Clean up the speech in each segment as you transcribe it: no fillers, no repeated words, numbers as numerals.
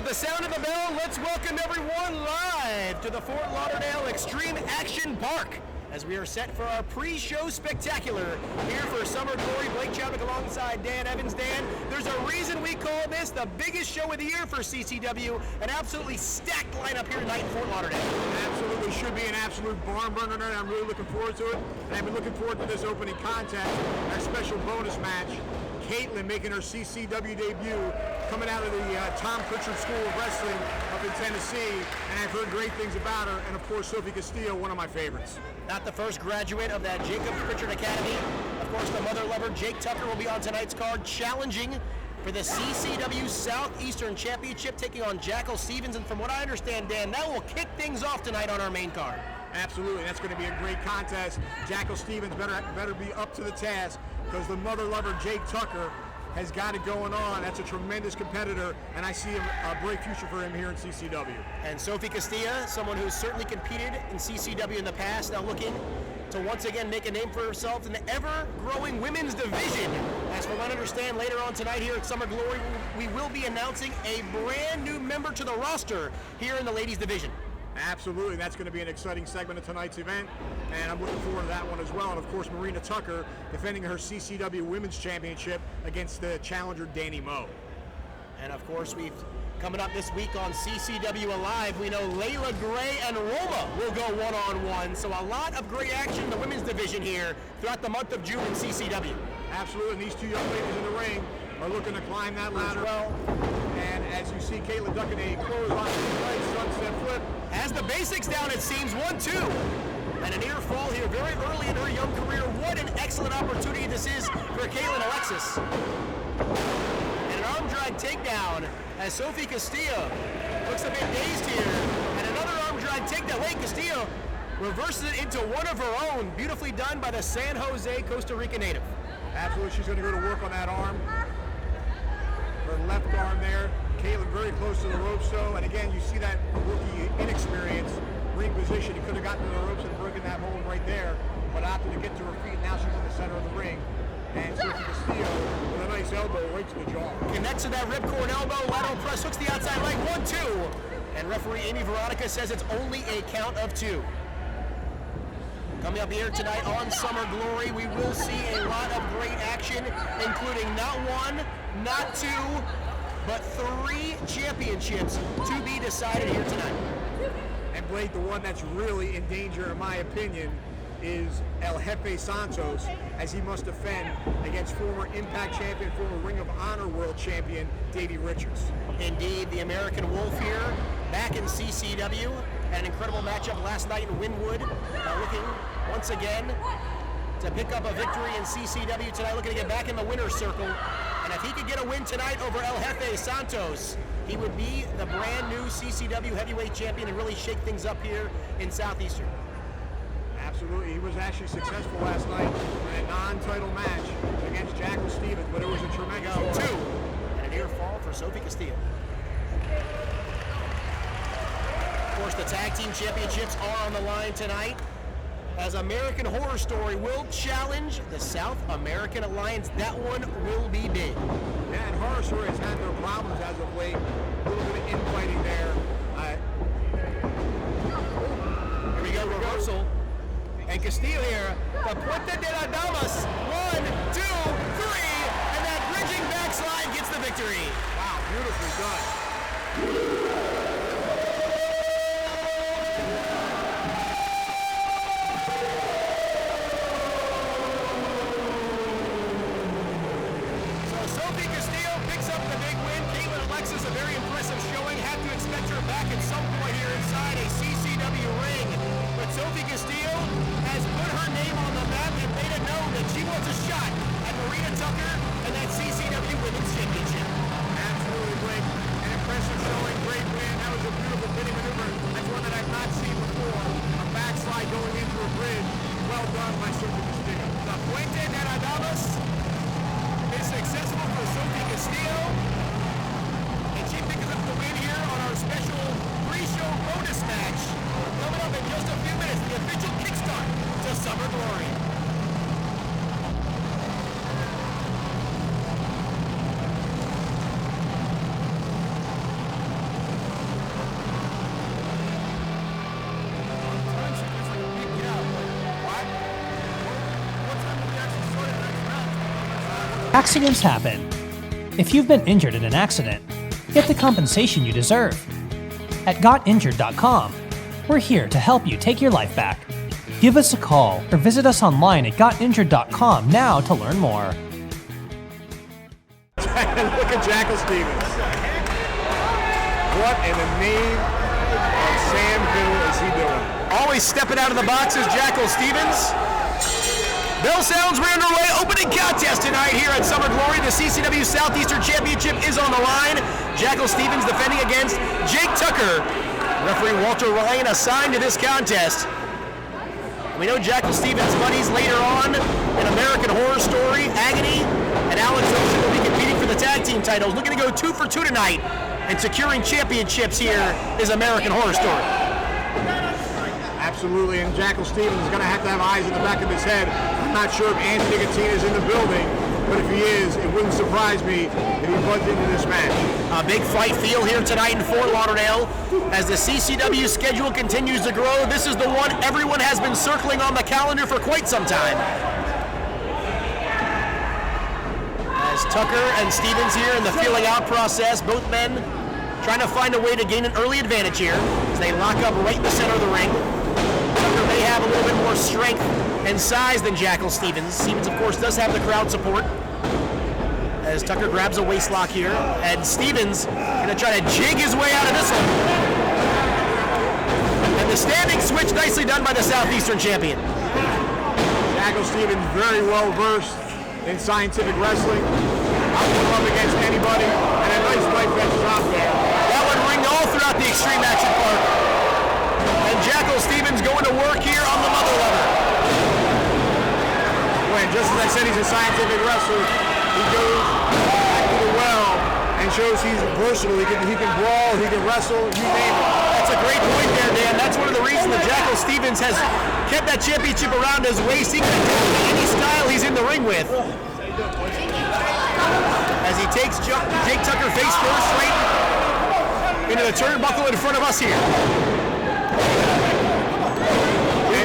with the sound of the bell, let's welcome everyone live to the Fort Lauderdale Xtreme Action Park as we are set for our pre-show spectacular here for Summer Glory. Blake Chadwick alongside Dan Evans. Dan, there's a reason we call this the biggest show of the year for CCW, an absolutely stacked lineup here tonight in Fort Lauderdale. Absolutely should be an absolute barn burner tonight. I'm really looking forward to it, and I've been looking forward to this opening contest, our special bonus match. Kaitland making her CCW debut, coming out of the Tom Pritchard School of Wrestling up in Tennessee, and I've heard great things about her, and of course Sofia Castillo, one of my favorites. Not the first graduate of that Jacob Pritchard Academy. Of course, the mother lover Jake Tucker will be on tonight's card, challenging for the CCW Southeastern Championship, taking on Jackal Stevens, and from what I understand, Dan, that will kick things off tonight on our main card. Absolutely, that's going to be a great contest. Jackal Stevens better be up to the task, because the mother lover Jake Tucker has got it going on. That's a tremendous competitor, and I see a bright future for him here in CCW. And Sofia Castillo, someone who's certainly competed in CCW in the past, now looking to once again make a name for herself in the ever-growing women's division. As from what I understand, later on tonight here at Summer Glory, we will be announcing a brand new member to the roster here in the ladies division. Absolutely, that's going to be an exciting segment of tonight's event, and I'm looking forward to that one as well. And of course, Marina Tucker defending her CCW Women's Championship against the challenger Dani Moe. And of course, we've coming up this week on CCW Alive, we know Layla Gray and Roma will go one-on-one. So a lot of great action in the women's division here throughout the month of June in CCW. Absolutely, and these two young ladies in the ring are looking to climb that ladder. Well, and as you see, Kaitland ducking a clothesline right sunset flip. Has the basics down, it seems. 1-2. And a near fall here very early in her young career. What an excellent opportunity this is for Kaitland Alexis. And an arm drag takedown as Sofia Castillo looks a bit dazed here. And another arm drag takedown. Wait, Castillo reverses it into one of her own. Beautifully done by the San Jose, Costa Rica native. Absolutely, she's going to go to work on that arm. Her left arm there. Kaitland very close to the ropes, though, and again, you see that rookie inexperience, ring position. He could have gotten to the ropes and broken that hold right there, but opted to get to her feet. Now she's in the center of the ring, and Sofia Castillo with a nice elbow right to the jaw. Connects to that ripcord elbow, lateral press, hooks the outside leg, 1-2. And referee Amy Veronica says it's only a count of 2. Coming up here tonight on Summer Glory, we will see a lot of great action, including not 1, not 2, but 3 championships to be decided here tonight. And Blake, the one that's really in danger, in my opinion, is El Jefe Santos, as he must defend against former Impact champion, former Ring of Honor world champion, Davey Richards. Indeed, the American Wolf here, back in CCW. An incredible matchup last night in Wynwood. Looking once again to pick up a victory in CCW tonight, looking to get back in the winner's circle. And if he could get a win tonight over El Jefe Santos, he would be the brand new CCW heavyweight champion and really shake things up here in Southeastern. Absolutely, he was actually successful last night in a non-title match against Jackal Stevens, but it was a tremendous 2. And a near fall for Sofia Castillo. Of course, the tag team championships are on the line tonight, as American Horror Story will challenge the South American Alliance. That one will be big. Yeah, and Horror Story has had their problems as of late. A little bit of infighting there. Here we go, reversal. And Castillo here, the Puente de la Damas. 1, 2, 3, and that bridging backslide gets the victory. Wow, beautifully done. Alexis, a very impressive showing. Have to expect her back at some point here inside a CCW ring. But Sofia Castillo has put her name on the map and made it known that she wants a shot at Marina Tucker and that CCW Women's Championship. Absolutely, Blake. An impressive showing, great win. That was a beautiful pinning maneuver. That's one that I've not seen before. A backslide going into a bridge. Well done by Sofia Castillo. The Puente de la Damas is successful for Sofia Castillo. She picks up the win here on our special pre-show bonus match. Coming up in just a few minutes, the official kickstart to Summer Glory. Accidents happen. If you've been injured in an accident, get the compensation you deserve. At GotInjured.com, we're here to help you take your life back. Give us a call or visit us online at GotInjured.com now to learn more. Look at Jackal Stevens. What in the name of Sam Hill is he doing? Always stepping out of the boxes, Jackal Stevens. Bell sounds, we're underway. Opening contest tonight here at Summer Glory. The CCW Southeastern Championship is on the line. Jackal Stevens defending against Jake Tucker. Referee Walter Ryan assigned to this contest. We know Jackal Stevens' buddies later on in American Horror Story, Agony, and Alex Ocean will be competing for the tag team titles. Looking to go 2 for 2 tonight and securing championships here is American Horror Story. Absolutely, and Jackal Stevens is going to have eyes in the back of his head. I'm not sure if Anthony Gattina is in the building, but if he is, it wouldn't surprise me if he buds into this match. A big fight feel here tonight in Fort Lauderdale as the CCW schedule continues to grow. This is the one everyone has been circling on the calendar for quite some time. As Tucker and Stevens here in the feeling out process, both men trying to find a way to gain an early advantage here as they lock up right in the center of the ring. Tucker may have a little bit more strength and size than Jackal Stevens. Stevens, of course, does have the crowd support. As Tucker grabs a waist lock here, and Stevens gonna try to jig his way out of this one. And the standing switch nicely done by the Southeastern champion. Jackal Stevens very well versed in scientific wrestling. I'll put him up against anybody, and a nice right fetch drop there. That one ringed all throughout the Xtreme Action Park. And Jackal Stevens going to work here on the mother lover. When, just as I said, he's a scientific wrestler, he goes back to the well and shows he's versatile. He can brawl, he can wrestle, you name it. That's a great point there, Dan. That's one of the reasons that Jackal Stevens has kept that championship around his waist. He can attack any style he's in the ring with. As he takes Jake Tucker face first right into the turnbuckle in front of us here.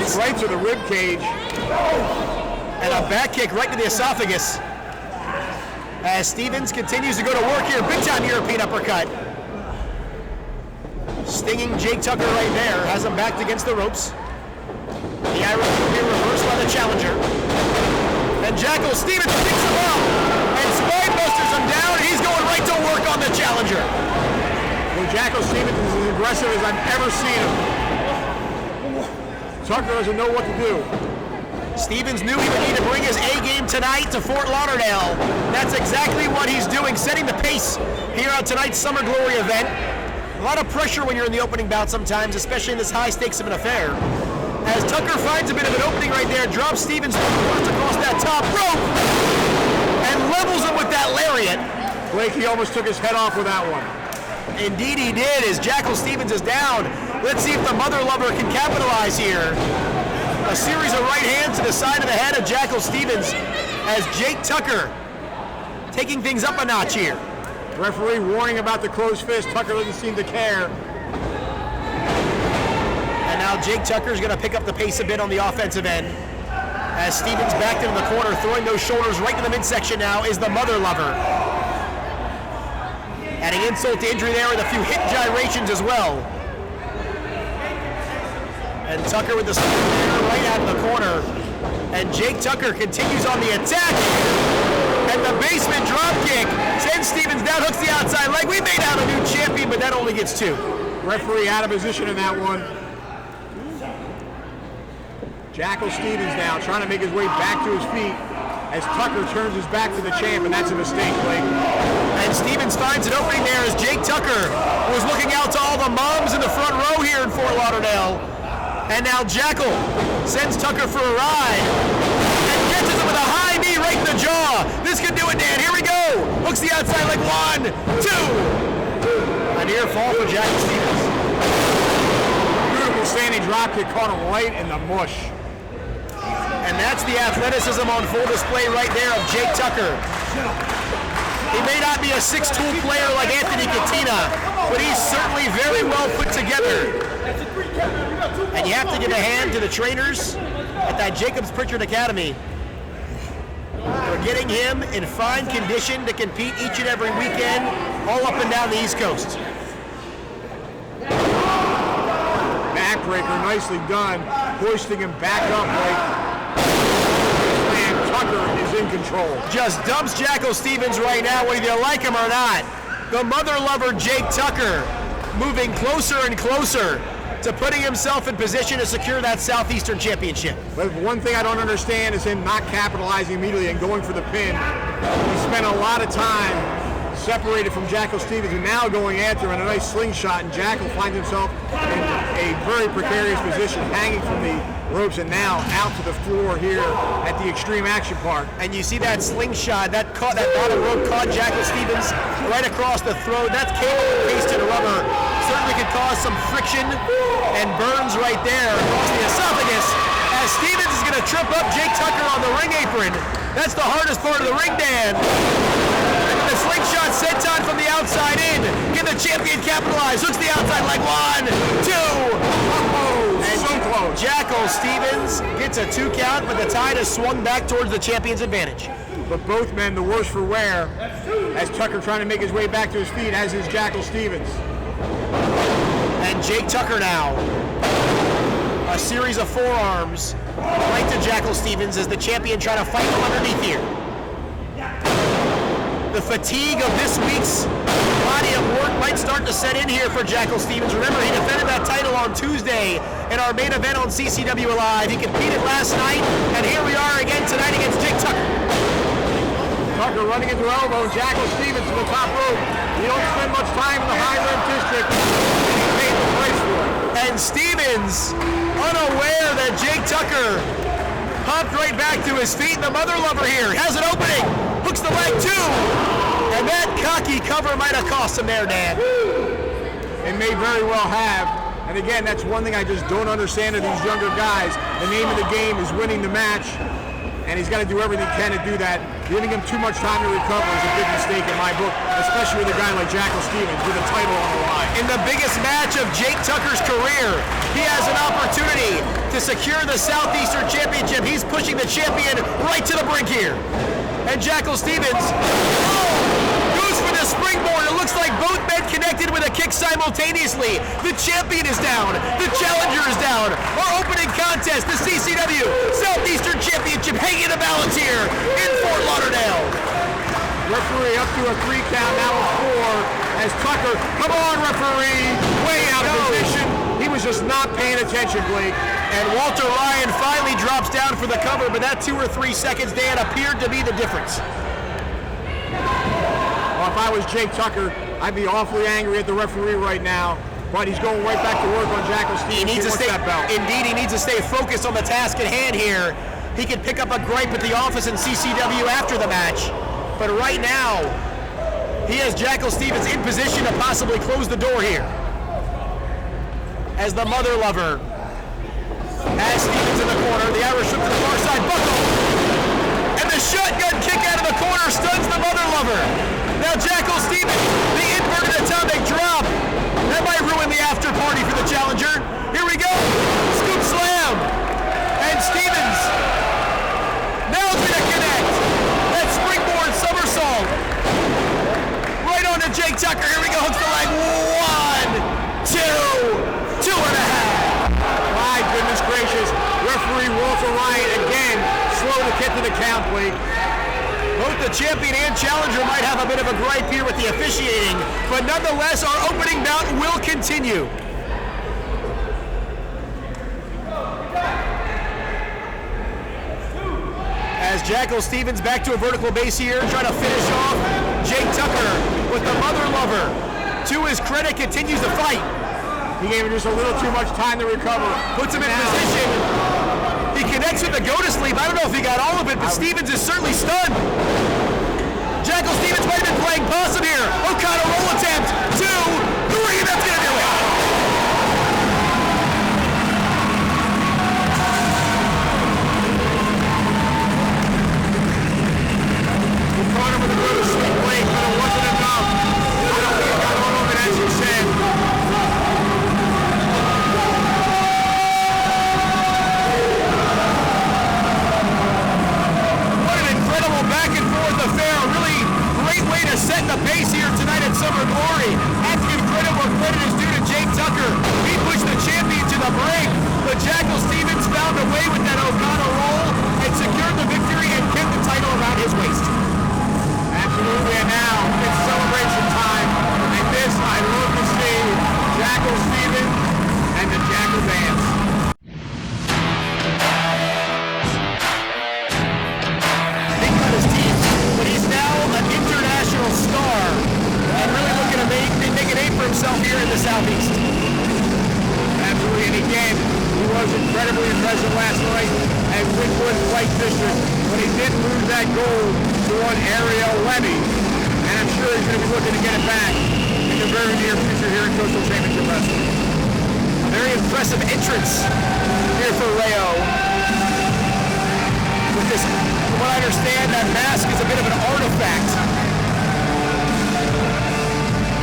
It's right to the rib cage. And a back kick right to the esophagus. As Stevens continues to go to work here, big time European uppercut. Stinging Jake Tucker right there, has him backed against the ropes. The Irish will be reversed by the challenger. And Jackal Stevens picks him up and spine busters him down. He's going right to work on the challenger. Well, Jackal Stevens is as aggressive as I've ever seen him. Tucker doesn't know what to do. Stevens knew he would need to bring his A game tonight to Fort Lauderdale. That's exactly what he's doing, setting the pace here on tonight's Summer Glory event. A lot of pressure when you're in the opening bout sometimes, especially in this high stakes of an affair. As Tucker finds a bit of an opening right there, drops Stevens first across that top rope and levels him with that lariat. Blake, he almost took his head off with that one. Indeed he did, as Jackal Stevens is down. Let's see if the mother lover can capitalize here. A series of right hands to the side of the head of Jackal Stevens as Jake Tucker taking things up a notch here. Referee warning about the closed fist. Tucker doesn't seem to care. And now Jake Tucker's going to pick up the pace a bit on the offensive end. As Stevens backed into the corner, throwing those shoulders right to the midsection now is the mother lover. Adding insult to injury there with a few hip gyrations as well. And Tucker with the spear right out of the corner. And Jake Tucker continues on the attack. And the basement drop kick sends Stevens down, hooks the outside leg. We may have a new champion, but that only gets 2. Referee out of position in that one. Jackal Stevens now trying to make his way back to his feet as Tucker turns his back to the champ, and that's a mistake, Blake. And Stevens finds an opening there as Jake Tucker was looking out to all the moms in the front row here in Fort Lauderdale. And now Jackal sends Tucker for a ride and catches him with a high knee right in the jaw. This could do it, Dan. Here we go. Hooks the outside leg. 1, 2. A near fall for Jackal Stevens. Beautiful standing drop kick, caught him right in the mush. And that's the athleticism on full display right there of Jake Tucker. He may not be a 6-tool player like Anthony Gattina, but he's certainly very well put together. And you have to give a hand to the trainers at that Jacobs Pritchard Academy. There They're getting him in fine condition to compete each and every weekend, all up and down the East Coast. Backbreaker, nicely done. Hoisting him back up like this man Tucker is in control. Just dumps Jackal Stevens right now, whether you like him or not. The mother lover Jake Tucker moving closer and closer to putting himself in position to secure that Southeastern Championship. But one thing I don't understand is him not capitalizing immediately and going for the pin. He spent a lot of time separated from Jackal Stevens and now going after him in a nice slingshot, and Jackal finds himself in a very precarious position, hanging from the ropes and now out to the floor here at the Xtreme Action Park. And you see that slingshot, that bottom rope caught Jackal Stevens right across the throat. That's cable pasted rubber. Certainly could cause some friction and burns right there across the esophagus as Stevens is going to trip up Jake Tucker on the ring apron. That's the hardest part of the ring, Dan. The slingshot senton from the outside in. Can the champion capitalize? Hooks the outside like 1, 2. And so close. Jackal Stevens gets a 2 count, but the tide has swung back towards the champion's advantage. But both men the worse for wear as Tucker trying to make his way back to his feet, as is Jackal Stevens. And Jake Tucker now. A series of forearms right to Jackal Stevens as the champion trying to fight from underneath here. The fatigue of this week's body of work might start to set in here for Jackal Stevens. Remember, he defended that title on Tuesday in our main event on CCW Live. He competed last night, and here we are again tonight against Jake Tucker. Tucker running into elbow, Jackal Stevens to the top rope. You don't spend much time in the high rim district, and he paid the price for it. And Stevens, unaware that Jake Tucker popped right back to his feet. The mother lover here has an opening, hooks the leg too, and that cocky cover might have cost him there, Dan. It may very well have. And again, that's one thing I just don't understand of these younger guys. The name of the game is winning the match, and he's got to do everything he can to do that. Giving him too much time to recover is a big mistake in my book, especially with a guy like Jackal Stevens with a title on the line. In the biggest match of Jake Tucker's career, he has an opportunity to secure the Southeastern Championship. He's pushing the champion right to the brink here. And Jackal Stevens goes for the springboard. It looks like both men connected with a kick simultaneously. The champion is down. The challenger is down. Our opening contest, the CCW Southeastern Championship, hanging in the balance here in Fort Lauderdale. Referee up to a 3 count, now a 4, as Tucker, come on referee, way out of position. He was just not paying attention, Blake. And Walter Ryan finally drops down for the cover, but that 2 or 3 seconds, Dan, appeared to be the difference. Well, if I was Jake Tucker, I'd be awfully angry at the referee right now, but he's going right back to work on Jackal Stevens. He needs to stay, that belt. Indeed, he needs to stay focused on the task at hand here. He can pick up a gripe at the office in CCW after the match, but right now, he has Jackal Stevens in position to possibly close the door here. As the mother lover has Stevens in the corner, the Irish hook to the far side, buckle, and the shotgun kick out of the corner stuns the mother lover. Now Jackal Stevens, the inverted atomic drop, that might ruin the after party for the challenger. Here we go, scoop slam, and Stevens now is going to connect. That springboard somersault right on to Jake Tucker. Here we go, hooks the leg, 1, 2. 2.5. My goodness gracious. Referee Walter Ryan again slow to get to the count, Blake. Both the champion and challenger might have a bit of a gripe here with the officiating, but nonetheless, our opening bout will continue. As Jackal Stevens back to a vertical base here, trying to finish off Jake Tucker with the mother lover. To his credit, continues to fight. He gave him just a little too much time to recover. Puts him in position. He connects with the go to sleep. I don't know if he got all of it, but Stevens is certainly stunned. Jackal Stevens might have been playing possum here. Okada roll attempt. 2, 3, that's gonna do it. He caught him with a go to sleep, Blake, but it wasn't enough. I don't think he got all of it, as you said. Back was incredibly impressive last night at Wynwood White District, but he did lose that gold to one Ariel Levy, and I'm sure he's going to be looking to get it back in the very near future here in Coastal Championship Wrestling. A very impressive entrance here for Rayo. With this, from what I understand, that mask is a bit of an artifact.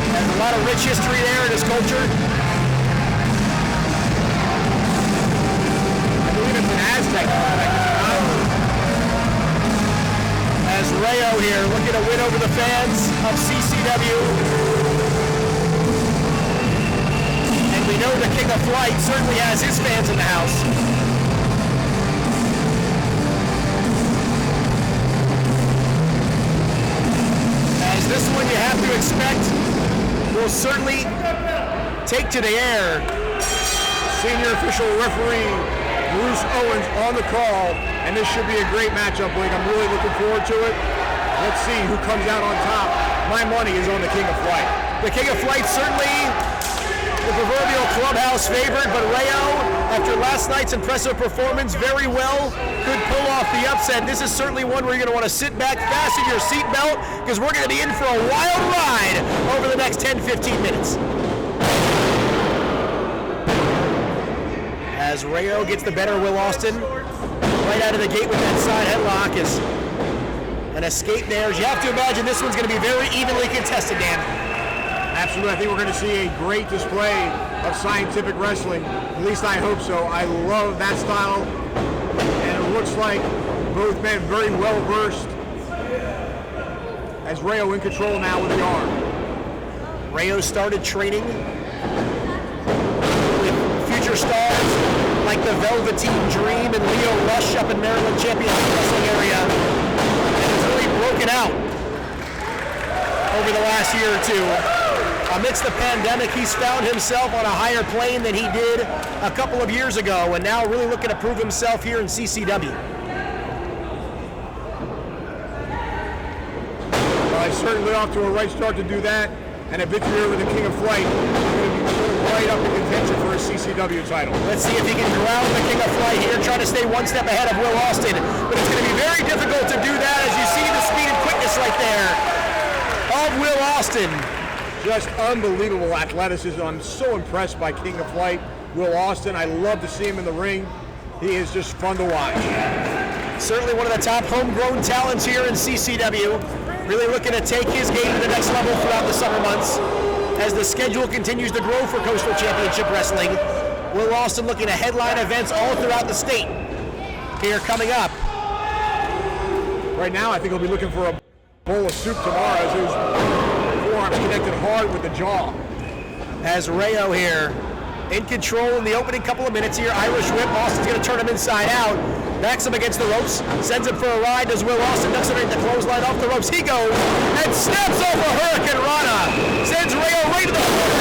There's a lot of rich history there in his culture. I believe it's an Aztec artifact. As Rayo here looking to win over the fans of CCW. And we know the King of Flight certainly has his fans in the house. As this one you have to expect will certainly take to the air. Senior official referee Bruce Owens on the call, and this should be a great matchup, Blake. I'm really looking forward to it. Let's see who comes out on top. My money is on the King of Flight. The King of Flight certainly the proverbial clubhouse favorite, but Rayo, after last night's impressive performance, very well could pull off the upset. This is certainly one where you're going to want to sit back, fasten your seatbelt, because we're going to be in for a wild ride over the next 10-15 minutes. As Rayo gets the better of Will Austin, right out of the gate with that side headlock is an escape there. As you have to imagine this one's going to be very evenly contested, Dan. Absolutely. I think we're going to see a great display of scientific wrestling. At least I hope so. I love that style, and it looks like both men very well versed. As Rayo in control now with the arm. Rayo started training with future stars like the Velveteen Dream and Leo Rush up in Maryland Championship Wrestling area, and has really broken out over the last year or two. Amidst the pandemic, he's found himself on a higher plane than he did a couple of years ago, and now really looking to prove himself here in CCW. Well, he's certainly off to a right start to do that, and a victory over the King of Flight is going to be right up in contention for a CCW title. Let's see if he can ground the King of Flight here, trying to stay one step ahead of Will Austin, but it's going to be very difficult to do that, as you see the speed and quickness right there of Will Austin. Just unbelievable athleticism. I'm so impressed by King of Flight, Will Austin. I love to see him in the ring. He is just fun to watch. Certainly one of the top homegrown talents here in CCW. Really looking to take his game to the next level throughout the summer months as the schedule continues to grow for Coastal Championship Wrestling. Will Austin looking to headline events all throughout the state here coming up. Right now, I think he'll be looking for a bowl of soup tomorrow as his forearms connected hard with the jaw. As Rayo here in control in the opening couple of minutes here. Irish whip. Austin's going to turn him inside out. Backs him against the ropes. Sends him for a ride. Does Will Austin. Ducks him into the clothesline off the ropes. He goes and snaps off a Hurricane Rana. Sends Rayo right to the floor.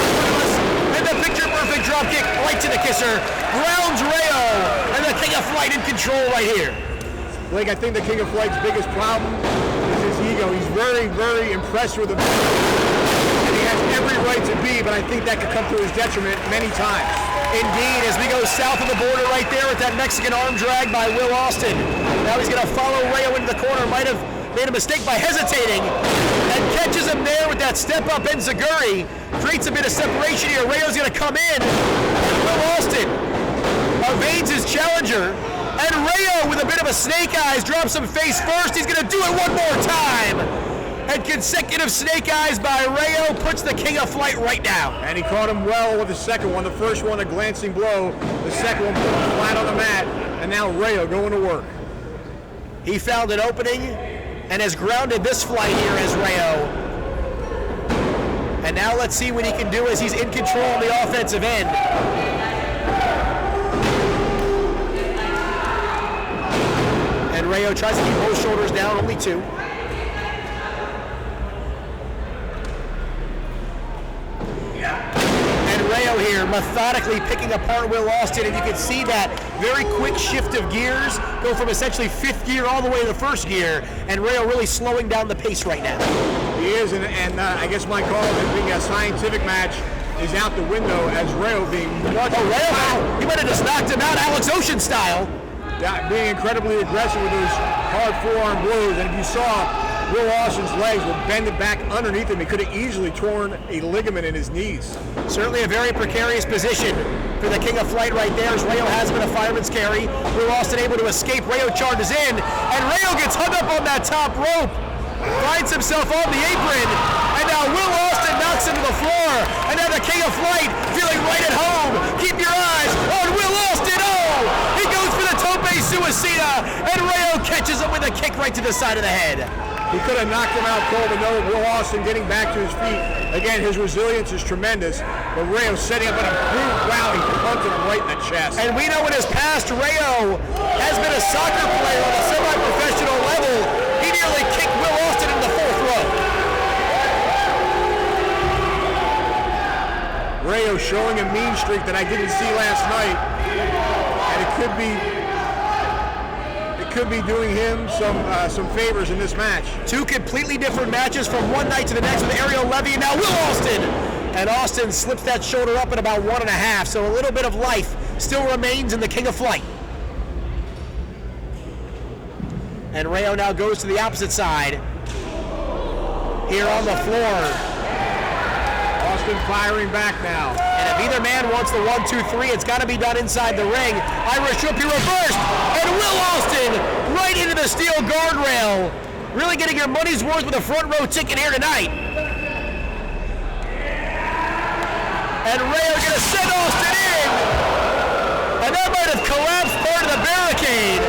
And the picture-perfect drop kick right to the kisser. Grounds Rayo. And the King of Flight in control right here. Blake, I think the King of Flight's biggest problem is his ego. He's very, very impressed with him. And he has every right to be, but I think that could come to his detriment many times. Indeed, as we go south of the border right there with that Mexican arm drag by Will Austin. Now he's going to follow Rayo into the corner. Might have made a mistake by hesitating. And catches him there with that step-up enziguri. Creates a bit of separation here. Rayo's going to come in. Will Austin evades his challenger. And Rayo, with a bit of a snake eyes, drops him face first. He's going to do it one more time. And consecutive snake eyes by Rayo puts the King of Flight right down. And he caught him well with the second one. The first one, a glancing blow. The second one, put him flat on the mat. And now Rayo going to work. He found an opening and has grounded this flight here as Rayo. And now let's see what he can do as he's in control on the offensive end. And Rayo tries to keep both shoulders down, only two. And Rayo here methodically picking apart Will Austin, and you can see that very quick shift of gears, go from essentially fifth gear all the way to the first gear, and Rayo really slowing down the pace right now. He is, and I guess my call is being a scientific match is out the window as Rayo being much... Oh, Rayo, he might have just knocked him out Alex Ocean style. Being incredibly aggressive with those hard forearm blows, and if you saw Will Austin's legs were bending back underneath him, he could have easily torn a ligament in his knees. Certainly a very precarious position for the King of Flight right there, as Rayo has been a fireman's carry. Will Austin able to escape, Rayo charges in, and Rayo gets hung up on that top rope, finds himself on the apron, and now Will Austin knocks him to the floor, and now the King of Flight feeling right at home. Keep your eyes on Will Austin. Oh, he goes for the tope suicida, and Rayo catches him with a kick right to the side of the head. He could have knocked him out cold, but no, Will Austin getting back to his feet. Again, his resilience is tremendous, but Rayo setting up an improved wow, he punted him right in the chest. And we know in his past, Rayo has been a soccer player on a semi-professional level. He nearly kicked Will Austin in the fourth row. Rayo showing a mean streak that I didn't see last night, and it could be doing him some favors in this match. Two completely different matches from one night to the next with Ariel, Levy, and now Will Austin. And Austin slips that shoulder up at about 1.5, so a little bit of life still remains in the King of Flight. And Rayo now goes to the opposite side. Here on the floor. Austin firing back now. And if either man wants the 1, 2, 3, it's got to be done inside the ring. Irish whip, he reversed, and Will Austin right into the steel guardrail. Really getting your money's worth with a front row ticket here tonight. And Rayo gonna send Austin in, and that might have collapsed part of the barricade.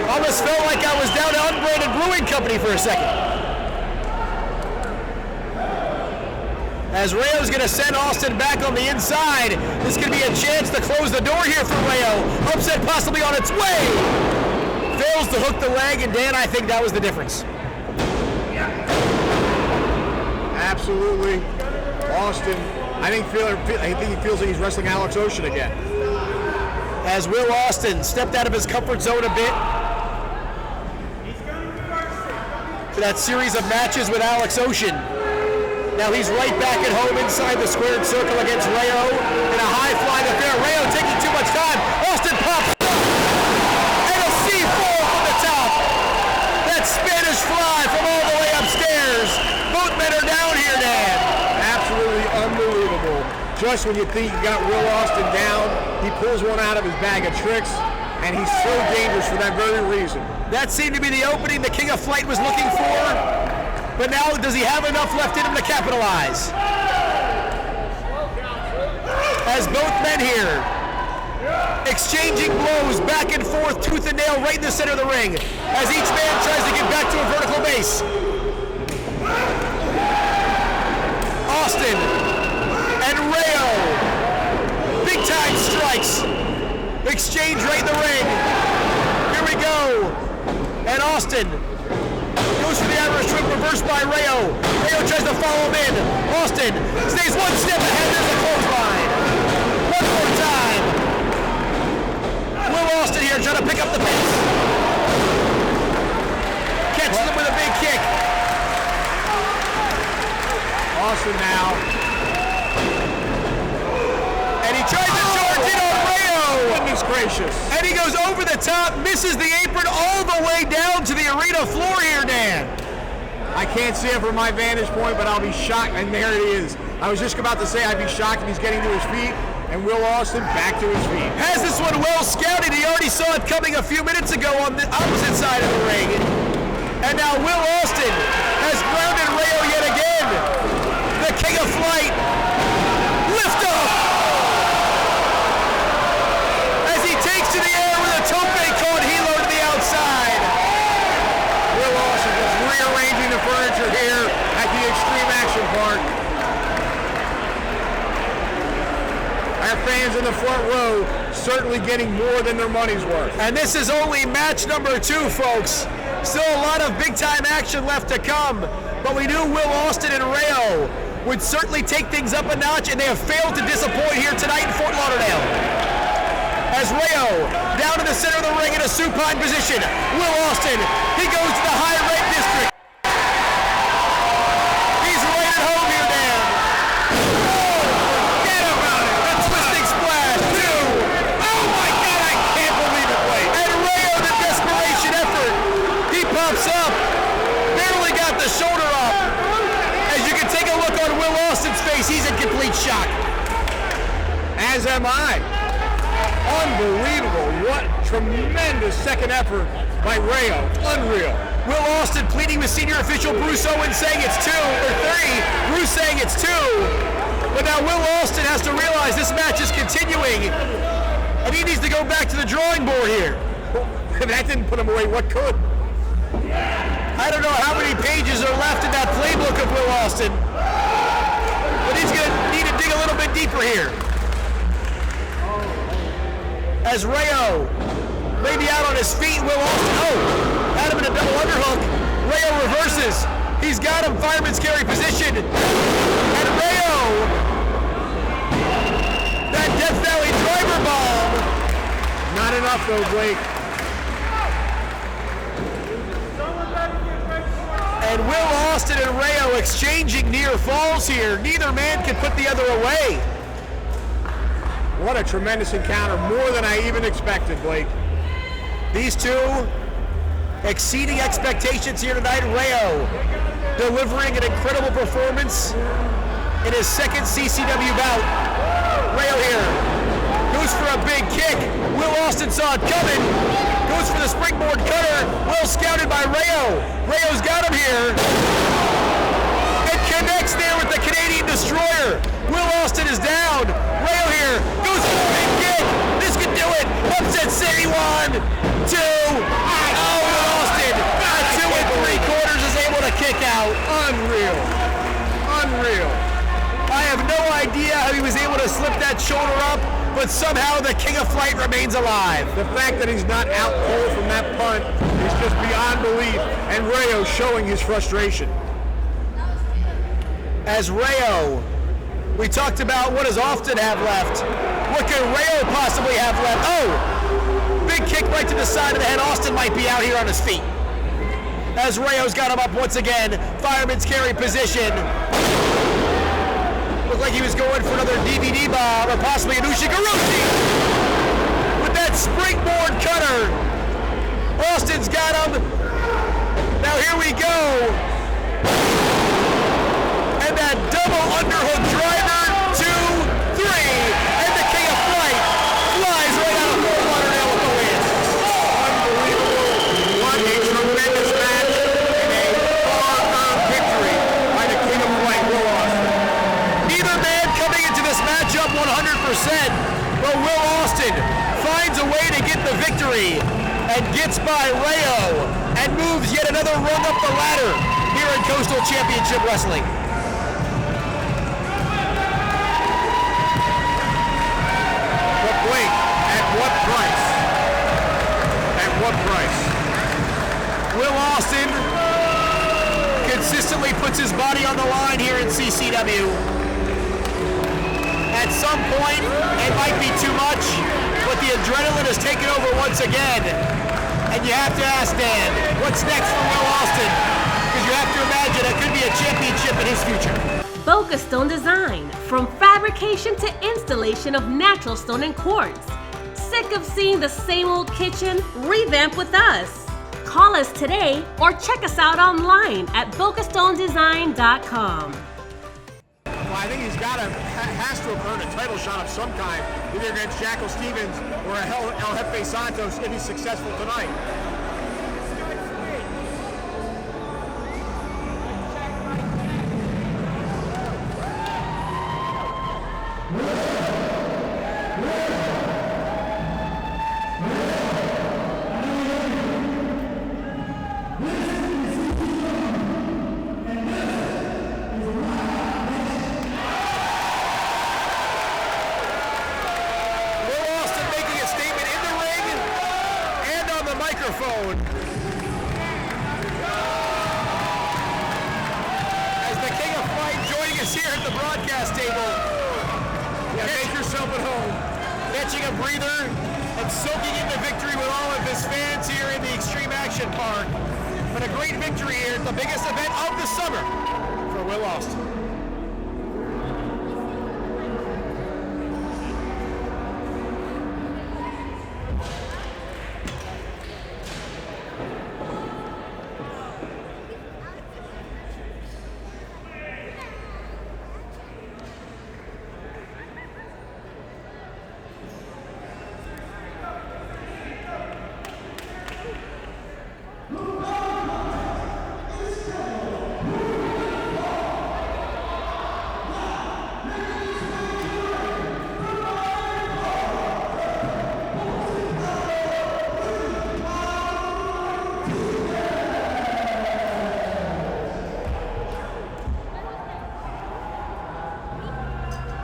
Almost felt like I was down to Unbranded Brewing Company for a second. As Rayo's going to send Austin back on the inside, this could be a chance to close the door here for Rayo. Upset possibly on its way. Fails to hook the leg, and Dan, I think that was the difference. Absolutely. Austin, I think he feels like he's wrestling Alex Ocean again. As Will Austin stepped out of his comfort zone a bit for that series of matches with Alex Ocean. Now he's right back at home inside the squared circle against Rayo in a high-flying affair. Rayo taking too much time. Austin pops up, and a C4 from the top. That Spanish fly from all the way upstairs. Both men are down here, Dan. Absolutely unbelievable. Just when you think you got Will Austin down, he pulls one out of his bag of tricks, and he's so dangerous for that very reason. That seemed to be the opening the King of Flight was looking for. But now, does he have enough left in him to capitalize? As both men here, exchanging blows back and forth, tooth and nail, right in the center of the ring, as each man tries to get back to a vertical base. Austin and Rayo, big time strikes, exchange right in the ring. Here we go, and Austin goes for the Irish whip, reversed by Rayo. Rayo tries to follow him in. Austin stays one step ahead, there's the clothesline. One more time. Will Austin here trying to pick up the pace. Catches him with a big kick. Austin now. And he tries to charge in on Rayo. Goodness gracious. And he goes over the top, misses the apron all the way down to the arena floor here, Dan. I can't see it from my vantage point, but I'll be shocked, and there it is. I was just about to say I'd be shocked if he's getting to his feet, and Will Austin back to his feet. Has this one well scouted. He already saw it coming a few minutes ago on the opposite side of the ring. And now Will Austin has grounded Rayo yet again. The King of Flight. Lift off. As he takes to the air with a tope con hilo to the outside. Will Austin just rearranging the furniture here at the Xtreme Action Park. Our fans in the front row certainly getting more than their money's worth. And this is only match number 2, folks. Still a lot of big-time action left to come, but we knew Will Austin and Rayo would certainly take things up a notch, and they have failed to disappoint here tonight in Fort Lauderdale. As Rayo, down in the center of the ring in a supine position, Will Austin, he goes to the high red district. as am I. Unbelievable. What tremendous second effort by Rayo. Unreal. Will Austin pleading with senior official Bruce Owens saying it's 2 or 3. Bruce saying it's 2. But now Will Austin has to realize this match is continuing. And he needs to go back to the drawing board here. If that didn't put him away, what could? I don't know how many pages are left in that playbook of Will Austin. But he's going to need to dig a little bit deeper here. As Rayo may be out on his feet, Will Austin, had him in a double underhook. Rayo reverses. He's got him, fireman's carry position. And Rayo, that Death Valley driver bomb. Not enough though, Blake. And Will Austin and Rayo exchanging near falls here. Neither man can put the other away. What a tremendous encounter, more than I even expected, Blake. These two exceeding expectations here tonight. Rayo delivering an incredible performance in his second CCW bout. Rayo here goes for a big kick. Will Austin saw it coming. Goes for the springboard cutter. Well scouted by Rayo. Rayo's got him here. It connects there with the Canadian Destroyer. Will Austin is down. Rayo here goes for a big kick. This could do it. Upset City 1, 2. Oh, Will Austin at 2 3/4 is able to kick out. Unreal. Unreal. I have no idea how he was able to slip that shoulder up, but somehow the King of Flight remains alive. The fact that he's not out cold from that punt is just beyond belief, and Rayo showing his frustration. As Rayo, we talked about what does Austin have left. What can Rayo possibly have left? Oh, big kick right to the side of the head. Austin might be out here on his feet. As Rayo's got him up once again, fireman's carry position. Looked like he was going for another DVD bomb or possibly an Ushigurushi. With that springboard cutter, Austin's got him. Now here we go. And that double underhook driver, 2, 3, and the King of Flight flies right out of Fort Lauderdale with the win. Unbelievable. What a tremendous match and a hard-earned victory by the King of Flight, Will Austin. Neither man coming into this matchup 100%, but Will Austin finds a way to get the victory and gets by Rayo and moves yet another rung up the ladder here in Coastal Championship Wrestling. What price? At what price? Will Austin consistently puts his body on the line here in CCW. At some point, it might be too much, but the adrenaline has taken over once again. And you have to ask Dan, what's next for Will Austin? Because you have to imagine it could be a championship in his future. Boca Stone Design, from fabrication to installation of natural stone and quartz. Sick of seeing the same old kitchen? Revamp with us. Call us today or check us out online at bocastonedesign.com. Well, I think has to have earned a title shot of some kind, either against Jackal Stevens or El Jefe Santos if he's successful tonight. Microphone. As the King of Flight joining us here at the broadcast table. Yeah, make yourself at home. Catching a breather and soaking in the victory with all of his fans here in the Xtreme Action Park. But a great victory here at the biggest event of the summer for Will Austin.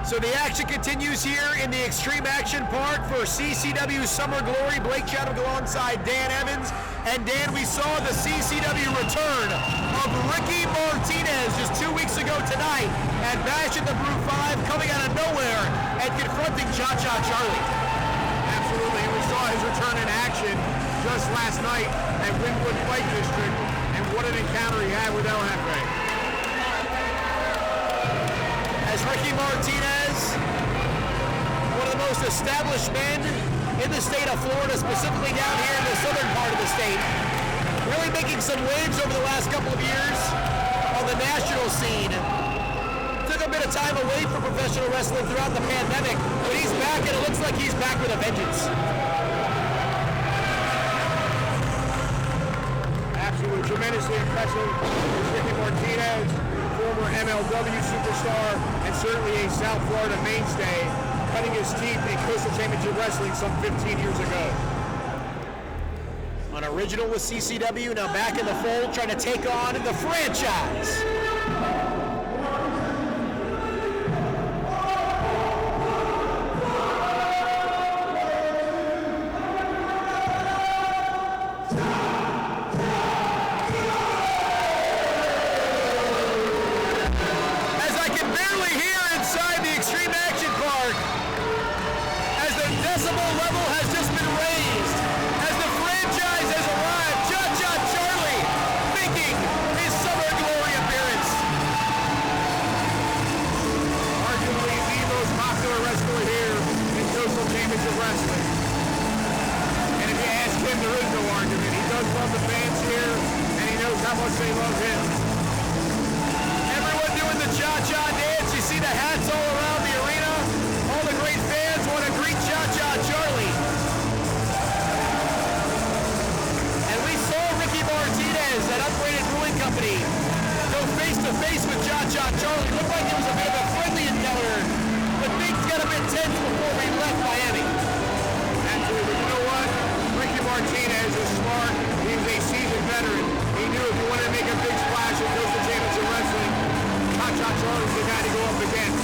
So the action continues here in the Xtreme Action Park for CCW Summer Glory. Blake Chatham alongside Dan Evans. And Dan, we saw the CCW return of Ricky Martinez just 2 weeks ago tonight at Bash at the Brew 5, coming out of nowhere and confronting Cha-Cha Charlie. Absolutely, and we saw his return in action just last night at Wynwood Fight District, and what an encounter he had with El Jefe. As Ricky Martinez, one of the most established men in the state of Florida, specifically down here in the southern part of the state, really making some waves over the last couple of years on the national scene. Took a bit of time away from professional wrestling throughout the pandemic, but he's back, and it looks like he's back with a vengeance. Absolutely tremendously impressive is Ricky Martinez, former MLW superstar and certainly a South Florida mainstay, cutting his teeth in Coastal Championship Wrestling some 15 years ago. An original with CCW, now back in the fold, trying to take on the franchise. They love him. Everyone doing the cha-cha dance. You see the hats all around the arena. All the great fans want to greet Cha-Cha Charlie. And we saw Ricky Martinez, that upgraded brewing company, go face-to-face with Cha-Cha Charlie. Looked like it was a bit of a friendly encounter, but things got a bit tense before we left Miami. Absolutely, but you know what? Ricky Martinez is smart. He's a seasoned veteran. He knew if he wanted to make a big splash in Coastal Championship Wrestling, Cha-Cha Charlie's the guy to go up against.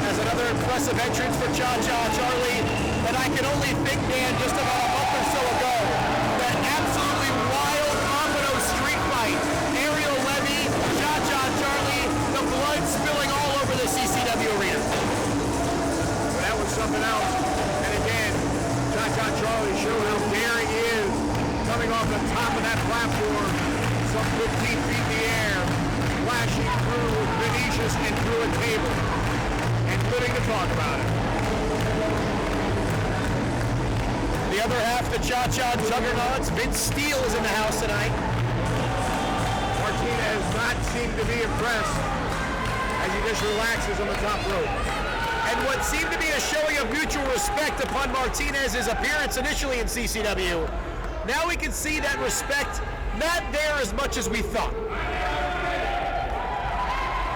As another impressive entrance for Cha-Cha Charlie, and I can only think, Dan, just about a month or so ago, that absolutely wild Pompano street fight. Ariel, Levy, Cha-Cha Charlie, the blood spilling all over the CCW arena. Well, that was something else. And again, Cha-Cha Charlie showed how daring he is, coming off the top of that platform, some 15 feet in the air, flashing through Vinicious and through a table, and living to talk about it. The other half, the Cha-Cha juggernauts, Vince Steele is in the house tonight. Martinez not seemed to be impressed as he just relaxes on the top rope. And what seemed to be a showing of mutual respect upon Martinez's appearance initially in CCW, now we can see that respect not there as much as we thought.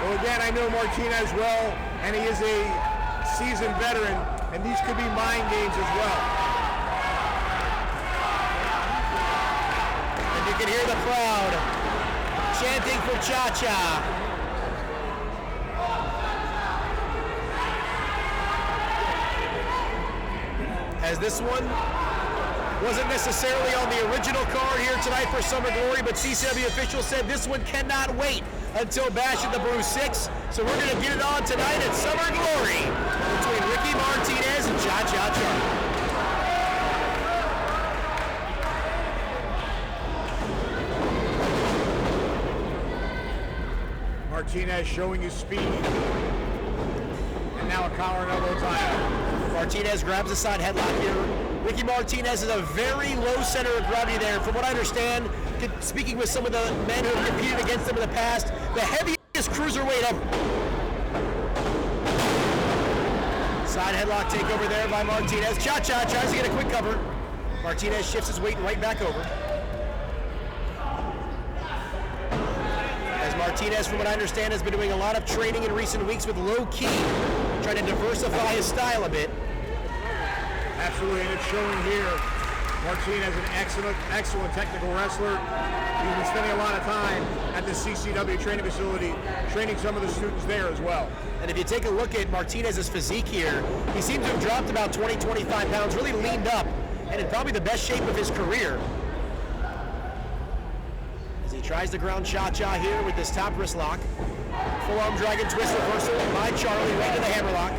Well, again, I know Martinez well, and he is a seasoned veteran, and these could be mind games as well. And you can hear the crowd chanting for Cha-Cha. As this one wasn't necessarily on the original card here tonight for Summer Glory, but CCW officials said this one cannot wait until Bash at the Brew 6. So we're going to get it on tonight at Summer Glory between Ricky Martinez and Cha-Cha Charlie. Martinez showing his speed. And now a collar and elbow tie. Martinez grabs a side headlock here. Ricky Martinez is a very low center of gravity there. From what I understand, speaking with some of the men who have competed against him in the past, the heaviest cruiserweight ever. Side headlock takeover there by Martinez. Cha-Cha tries to get a quick cover. Martinez shifts his weight right back over. As Martinez, from what I understand, has been doing a lot of training in recent weeks with low key, trying to diversify his style a bit. Absolutely, and it's showing here. Martinez, an excellent technical wrestler. He's been spending a lot of time at the CCW Training Facility, training some of the students there as well. And if you take a look at Martinez's physique here, he seems to have dropped about 20-25 pounds, really leaned up, and in probably the best shape of his career. As he tries the ground cha-cha here with this top wrist lock. Full arm dragon twist reversal by Charlie, right to the hammerlock.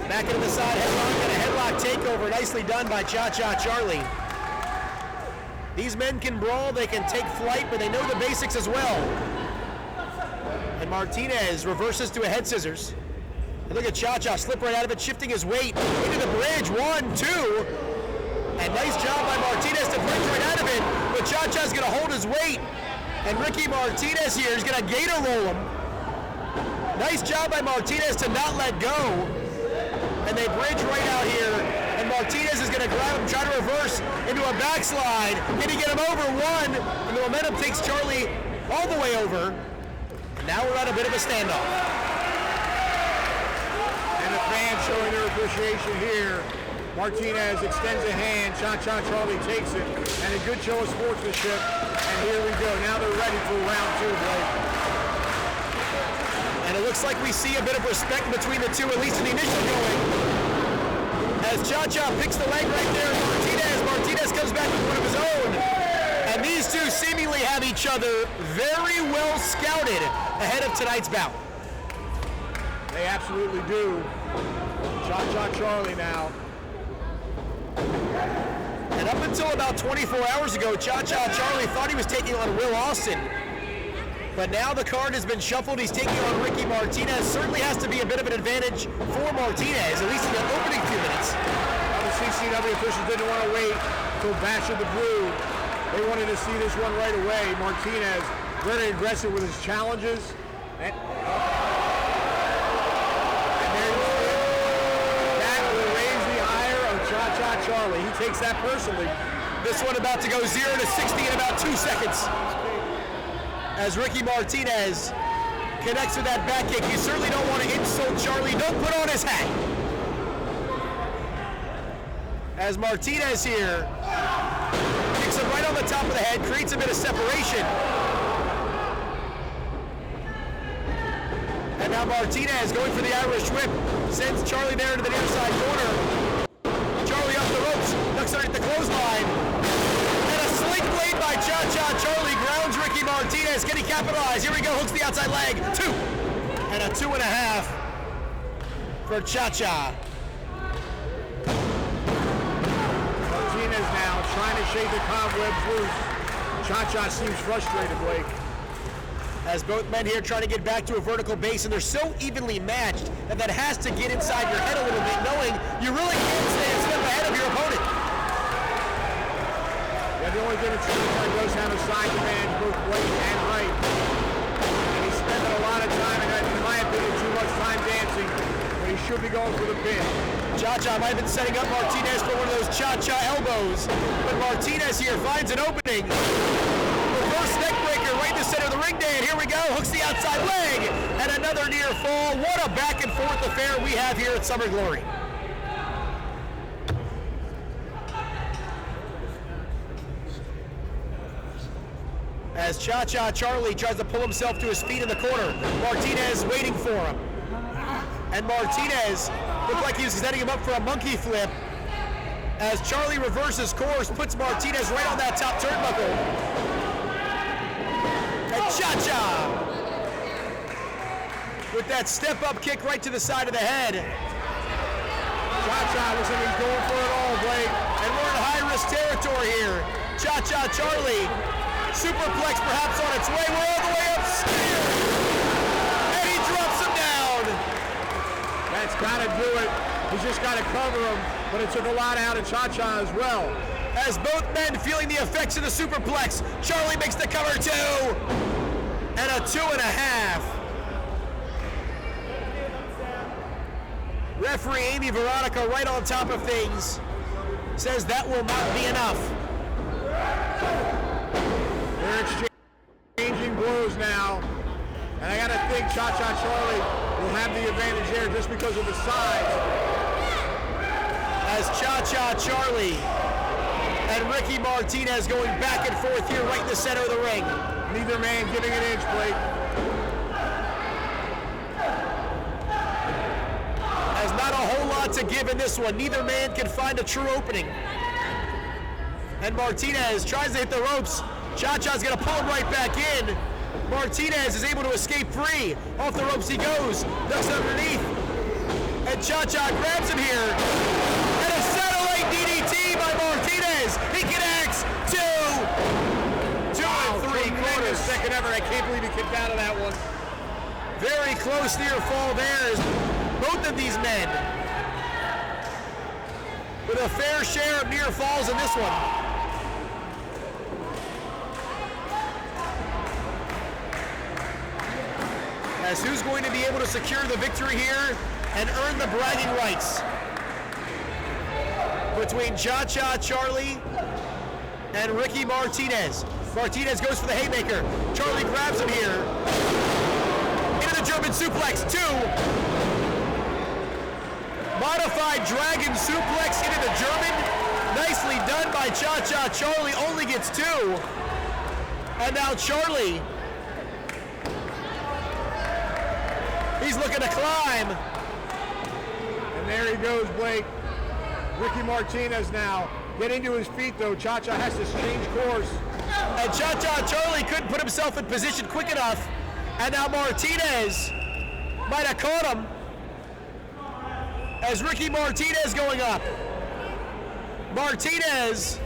Back into the side headlock and a headlock takeover, nicely done by Cha-Cha Charlie. These men can brawl, they can take flight, but they know the basics as well. And Martinez reverses to a head scissors. And look at Cha-Cha slip right out of it, shifting his weight into the bridge. 1, 2. And nice job by Martinez to bridge right out of it. But Cha-Cha's gonna hold his weight. And Ricky Martinez here is gonna gator roll him. Nice job by Martinez to not let go. And they bridge right out here. And Martinez is gonna grab him, try to reverse into a backslide. Can he get him over? 1. And the momentum takes Charlie all the way over. And now we're at a bit of a standoff. And the fans showing their appreciation here. Martinez extends a hand, Cha-Cha Charlie takes it, and a good show of sportsmanship. And here we go. Now they're ready for round 2, Blake. And it looks like we see a bit of respect between the two, at least in the initial going. As Cha-Cha picks the leg right there, Martinez comes back with one of his own. And these two seemingly have each other very well scouted ahead of tonight's bout. They absolutely do. Cha-Cha Charlie now. And up until about 24 hours ago, Cha-Cha Charlie thought he was taking on Will Austin. But now the card has been shuffled. He's taking on Ricky Martinez. Certainly has to be a bit of an advantage for Martinez, at least in the opening few minutes. Well, the CCW officials didn't want to wait until Bash of the Blue. They wanted to see this one right away. Martinez, very aggressive with his challenges. And there you see it. That will raise the ire of Cha-Cha Charlie. He takes that personally. This one about to go 0 to 60 in about 2 seconds. As Ricky Martinez connects with that back kick. You certainly don't want to insult Charlie. Don't put on his hat. As Martinez here kicks him right on the top of the head, creates a bit of separation. And now Martinez going for the Irish whip, sends Charlie there into the near side corner. Charlie off the ropes, ducks underneath the clothesline. And a sling blade by Cha-Cha Charlie grounds Ricky Martinez. Can he capitalize? Here we go, hooks the outside leg. 2. And a 2.5 for Cha-Cha. Martinez now trying to shake the cobwebs loose. Cha-Cha seems frustrated, Blake. As both men here trying to get back to a vertical base, and they're so evenly matched that has to get inside your head a little bit, knowing you really can't stay a step ahead of your opponent. Yeah, the only difference is he does have a side command both left and right. And he's spending a lot of time, and in my opinion, too much time dancing, but he should be going for the pin. Cha-Cha might have been setting up Martinez for one of those Cha-Cha elbows, but Martinez here finds an opening. Reverse neck breaker right in the center of the ring, Dan. Here we go, hooks the outside leg, and another near fall. What a back and forth affair we have here at Summer Glory. As Cha-Cha Charlie tries to pull himself to his feet in the corner, Martinez waiting for him. And Martinez looked like he was setting him up for a monkey flip. As Charlie reverses course, puts Martinez right on that top turnbuckle. And Cha-Cha with that step-up kick right to the side of the head. Cha-Cha looks like he's going for it all, Blake. And we're in high-risk territory here. Cha-Cha Charlie, superplex perhaps on its way. We're all the way upstairs. And he drops him down. That's got to do it. He's just got to cover him, but it took a lot out of Cha-Cha as well. As both men feeling the effects of the superplex, Charlie makes the cover 2. And a 2.5. Referee Amy Veronica right on top of things says that will not be enough. They're exchanging blows now. And I got to think Cha-Cha Charlie will have the advantage there just because of the size. As Cha-Cha Charlie And Ricky Martinez going back and forth here right in the center of the ring. Neither man giving an inch, Blake. There's not a whole lot to give in this one. Neither man can find a true opening. And Martinez tries to hit the ropes. Cha-Cha's gonna pull him right back in. Martinez is able to escape free. Off the ropes he goes. Ducks underneath. And Cha-Cha grabs him here. And a satellite DDT by Martinez. He connects. 2 and 3/4. Second ever. I can't believe he kicked out of that one. Very close near fall there as both of these men with a fair share of near falls in this one. As who's going to be able to secure the victory here and earn the bragging rights between Cha-Cha Charlie and Ricky Martinez. Martinez goes for the haymaker. Charlie grabs him here. Into the German suplex, 2. Modified dragon suplex into the German. Nicely done by Cha-Cha Charlie, only gets 2. And now Charlie, he's looking to climb. And there he goes, Blake. Ricky Martinez now getting to his feet, though. Cha-Cha has to change course. And Cha-Cha Charlie couldn't put himself in position quick enough. And now Martinez might have caught him. As Ricky Martinez going up. Martinez.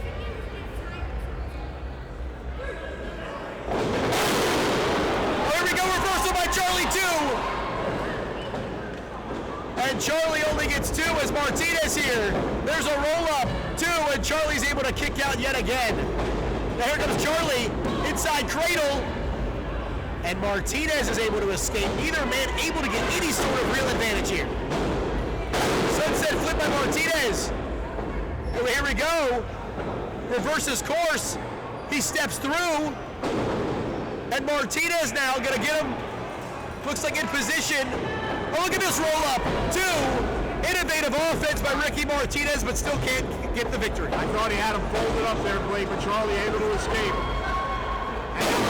Oh, here we go, reversal by Charlie, 2. And Charlie only gets 2 as Martinez here. There's a roll-up, 2, and Charlie's able to kick out yet again. Now here comes Charlie, inside cradle. And Martinez is able to escape. Neither man able to get any sort of real advantage here. Sunset flip by Martinez. And here we go. Reverses course. He steps through. And Martinez now gonna get him. Looks like in position. Oh, look at this roll up. 2. Innovative offense by Ricky Martinez, but still can't get the victory. I thought he had him folded up there, Blake, but Charlie able to escape. And now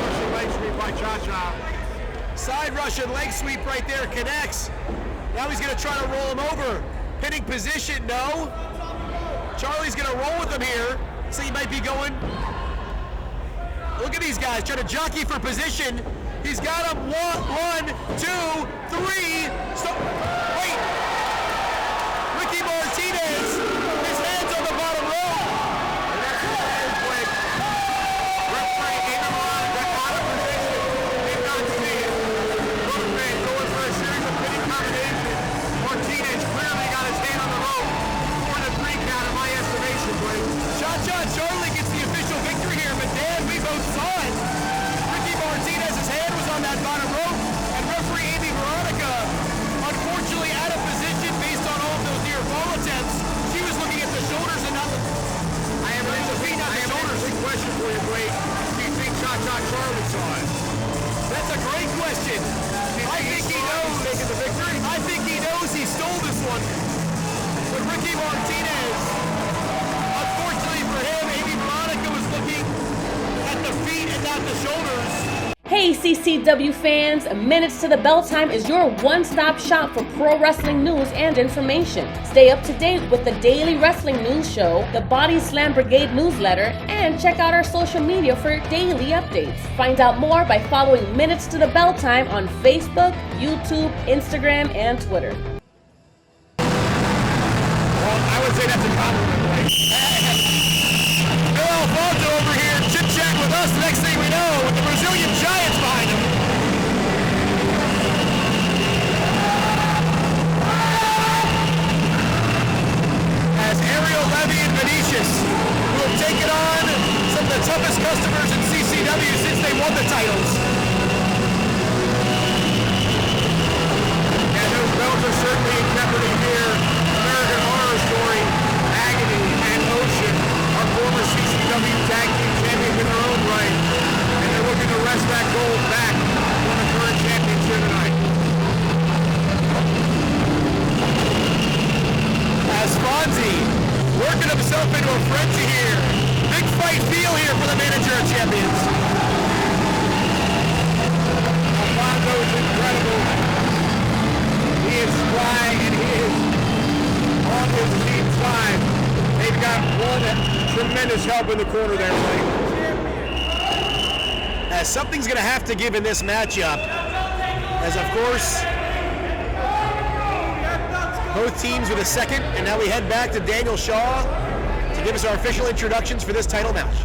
Russian leg sweep by Cha-Cha. Side Russian leg sweep right there connects. Now he's gonna try to roll him over. Pinning position, no. Charlie's gonna roll with him here. So he might be going. Look at these guys trying to jockey for position. He's got him 1, 2, 3. Stop. Wait. Ricky Martinez, his hands on the bottom row. And that's the end, Blake. Referee gave him out of position. Did not see it. Both men going for a series of pinning combinations. Martinez clearly got his hand on the rope. 4 to 3 count in my estimation, Blake. Cha-Cha Charlie gets the official victory here, but Dan, we both saw it. Ricky Martinez's hand was on that bottom rope, and referee Amy Veronica, unfortunately out of position based on all of those near fall attempts. She was looking at the shoulders and not the... I have an interesting question for you, Blake. Do you think Cha-Cha Charlie saw it? That's a great question. I think he knows. Taking the victory? I think he knows he stole this one. But Ricky Martinez, unfortunately for him, Amy Veronica was looking at the feet and not the shoulders. Hey CCW fans, Minutes to the Bell Time is your one-stop shop for pro wrestling news and information. Stay up to date with the daily wrestling news show, the Body Slam Brigade newsletter, and check out our social media for daily updates. Find out more by following Minutes to the Bell Time on Facebook, YouTube, Instagram, and Twitter. Well, I would say that's a compliment, Blake. Bill Alfonso over here chit-chatting with us. The next thing we know, with the Brazilian Giants behind him. As Ariel, Levy, and Vinicious, who have taken on some of the toughest customers in CCW since they won the titles. And those belts are certainly in jeopardy here. American Horror Story, Agony, and Ocean are former CCW Tag Team Champions in their own right. And they're looking to wrest that gold back from the current championship tonight. As Fonzie working himself into a frenzy here. for the manager of champions. Alfonso is incredible. He is spry and he is on his team's side. They've got one tremendous help in the corner there, Blake. As something's going to have to give in this matchup, as of course, both teams with a second, and now we head back to Daniel Shaw to give us our official introductions for this title match.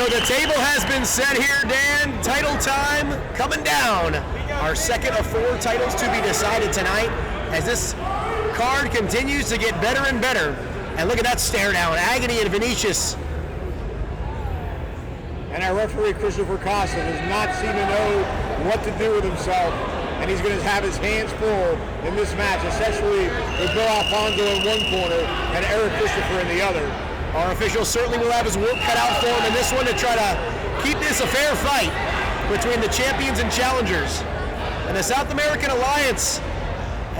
The table has been set here, Dan. Title time coming down. Our second of 4 titles to be decided tonight as this card continues to get better and better. And look at that stare down. Agony and Vinicious. And our referee, Christopher Costa, does not seem to know what to do with himself. And he's going to have his hands full in this match, especially with Bill Alfonso in one corner and Eric Christopher in the other. Our official certainly will have his work cut out for him in this one to try to keep this a fair fight between the champions and challengers. And the South American Alliance,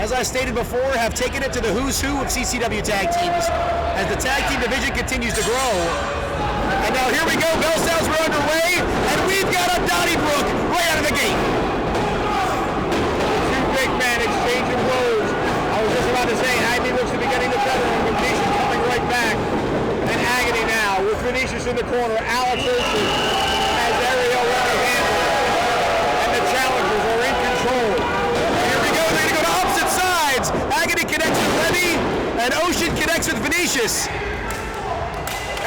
as I stated before, have taken it to the who's who of CCW tag teams as the tag team division continues to grow. And now here we go, bell sounds were underway, and we've got a Dani right out of the gate. Two big men exchanging blows. I was just about to say, Agony looks to be getting the better of Vinicious coming right back. And Agony now with Vinicious in the corner. Alex has Ariel right-handed. And the challengers are in control. Here we go, they're going to go to opposite sides. Agony connects with Levy, and Ocean connects with Vinicious.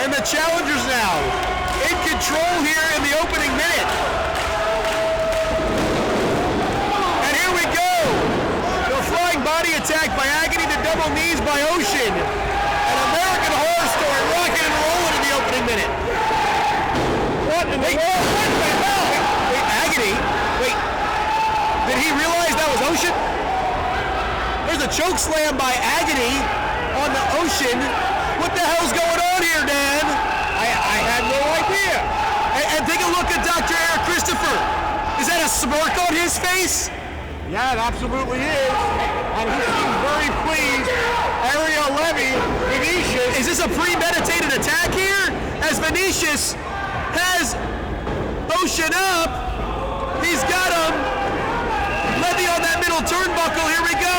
And the challengers now in control here in the opening minute. And here we go. The flying body attack by Agony to double knees by Ocean. An American Horror Story rocking and rolling in the opening minute. What in the world? What the hell? Wait, Agony? Wait, did he realize that was Ocean? There's a choke slam by Agony on the Ocean. What the hell's going on here, Dan? I had no idea. And take a look at Dr. Eric Christopher. Is that a smirk on his face? Yeah, it absolutely is. And he seems very pleased. Ariel, Levy, Vinicious. Is this a premeditated attack here? As Vinicious has Ocean up. He's got him. Levy on that middle turnbuckle. Here we go.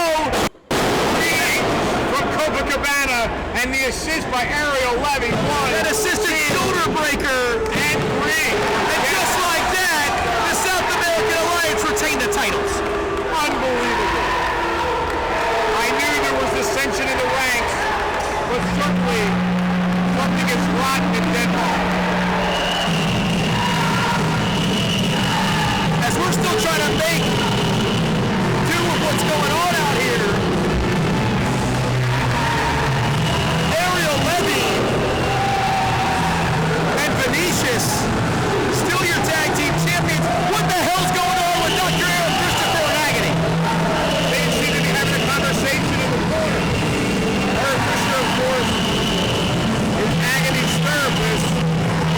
From Copacabana, and the assist by Ariel Levy. That assisted shoulder breaker. And 3. And just like that, the South American Alliance retained the titles. Unbelievable. I knew there was dissension in the ranks, but certainly something is rotten in Denmark. trying to make do with what's going on out here. Ariel, Levy, and Vinicious, still your tag team champions. What the hell's going on with Dr. Ariel, Christopher, and Agony? They seem to be having a conversation in the corner. Eric Christopher, of course, is Agony's therapist.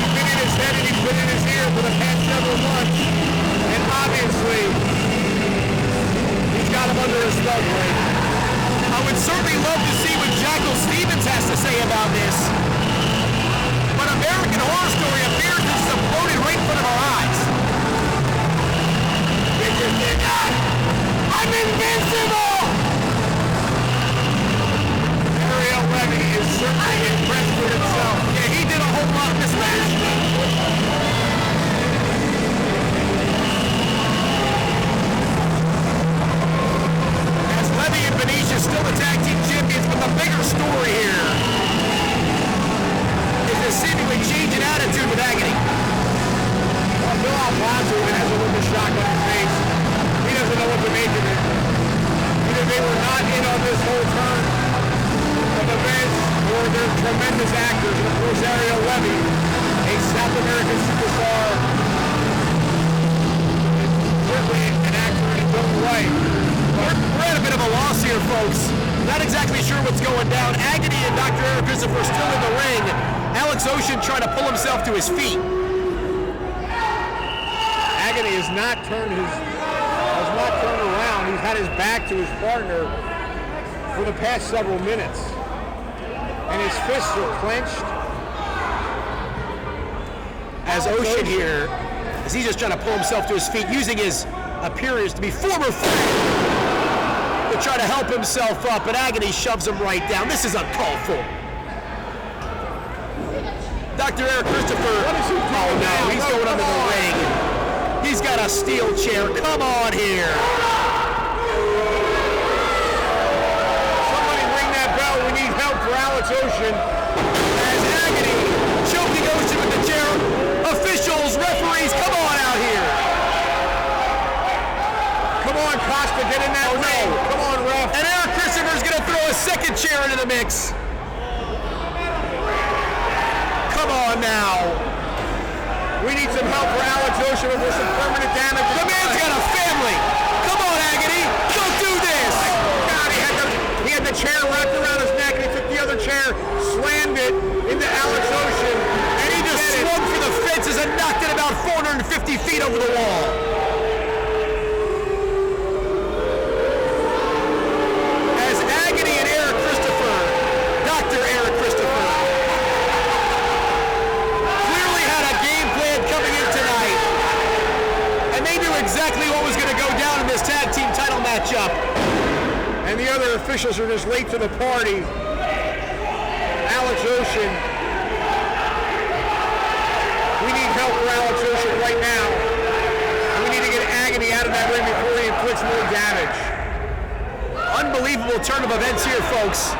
He's been in his head and he's been in his ear for the past several months. And obviously, he's got him under his thumb, right? I would certainly love to see what Jackal Stevens has to say about this. But American Horror Story appears to have exploded right in front of our eyes. I'm invincible! Ariel Levy is certainly impressed with himself. Yeah, he did a whole lot of this match. As Levy and Vinicious still the tag team champions, but the bigger story here is the seemingly changing attitude with Agony. Well, Bill Alfonso even has a look of shock on his face. He doesn't know what to make of it. Either they were not in on this whole turn of events, or they're tremendous actors. And of course, Ariel Levy, a South American superstar, certainly an actor in his own right. We're at a bit of a loss here, folks. Not exactly sure what's going down. Agony and Dr. Eric Christopher still in the ring. Alex Ocean trying to pull himself to his feet. Agony has not turned around. He's had his back to his partner for the past several minutes. And his fists are clenched. As Ocean here, as he's just trying to pull himself to his feet, using his appearance to be former friend to try to help himself up, but Agony shoves him right down. This is uncalled for. Dr. Eric Christopher, oh no, he's going under the ring. He's got a steel chair. Come on here. Somebody ring that bell. We need help for Alex Ocean. As Agony choking Ocean with the chair. Officials, referees, come on out here. Come on, Costa, get in that ring. Come on, ref. And Eric Christopher's going to throw a second chair into the mix. Come on now. We need some help for Alex Ocean with some permanent damage. The man's got a family. Come on, Agony. Don't do this. God, he had the chair wrapped around his neck, and he took the other chair, slammed it into Alex Ocean, And he just swung for the fences and knocked it about 450 feet over the wall. As Agony and Eric Christopher, Dr. Eric Christopher, clearly had a game plan coming in tonight. And they knew exactly what was going to go down in this tag team title matchup. and the other officials are just late to the party. Alex Ocean. We need help for Alex Ocean right now. We need to get Agony out of that ring before he inflicts more damage. Unbelievable turn of events here, folks.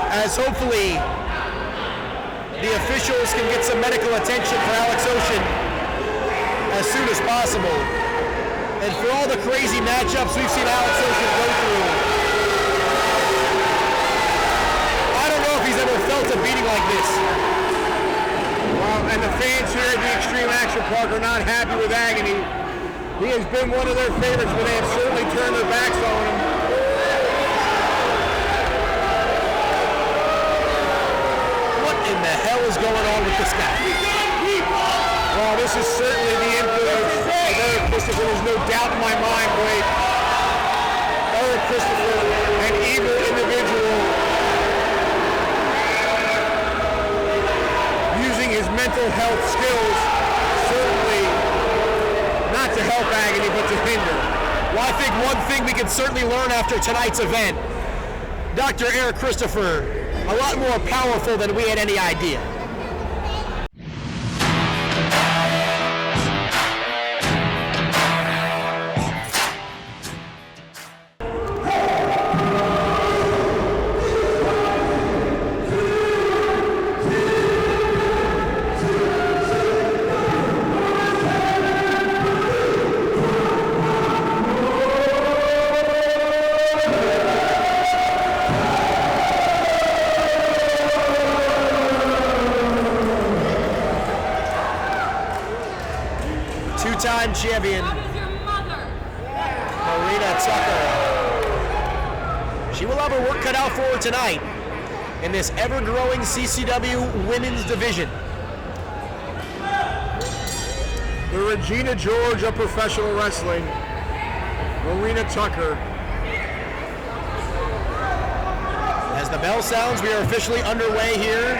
As hopefully the officials can get some medical attention for Alex Ocean as soon as possible. And for all the crazy matchups we've seen Alex Ocean go through, I don't know if he's ever felt a beating like this. Well, and the fans here at the Xtreme Action Park are not happy with Agony. He has been one of their favorites, but they have certainly turned their backs on him. What in the hell is going on with this guy? Well, this is certainly the influence of Eric Christopher. There's no doubt in my mind, Blake. Eric Christopher, an evil individual, using his mental health skills, certainly not to help Agony, but to hinder. Well, I think one thing we can certainly learn after tonight's event, Dr. Eric Christopher, a lot more powerful than we had any idea. two-time champion, Marina Tucker. She will have her work cut out for her tonight in this ever-growing CCW women's division. The Regina George of professional wrestling, Marina Tucker. As the bell sounds, we are officially underway here.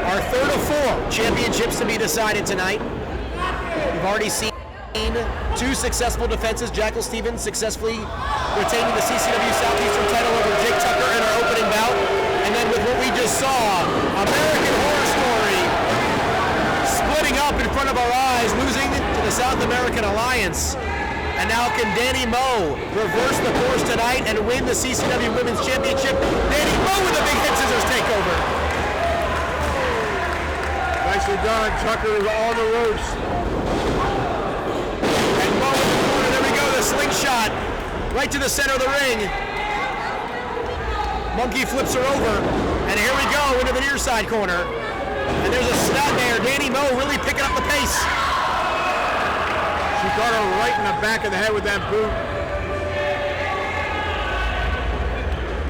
Our third of 4 championships to be decided tonight. We've already seen 2 successful defenses. Jackal Stevens successfully retaining the CCW Southeastern title over Jake Tucker in our opening bout. And then with what we just saw, American Horror Story splitting up in front of our eyes, losing to the South American Alliance. And now can Dani Moe reverse the course tonight and win the CCW Women's Championship? Dani Moe with a big hit scissors takeover. Nicely done. Tucker is on the ropes. And Moe in the corner. There we go. The slingshot right to the center of the ring. Monkey flips her over. And here we go into the near side corner. And there's a snap there. Dani Moe really picking up the pace. She got her right in the back of the head with that boot.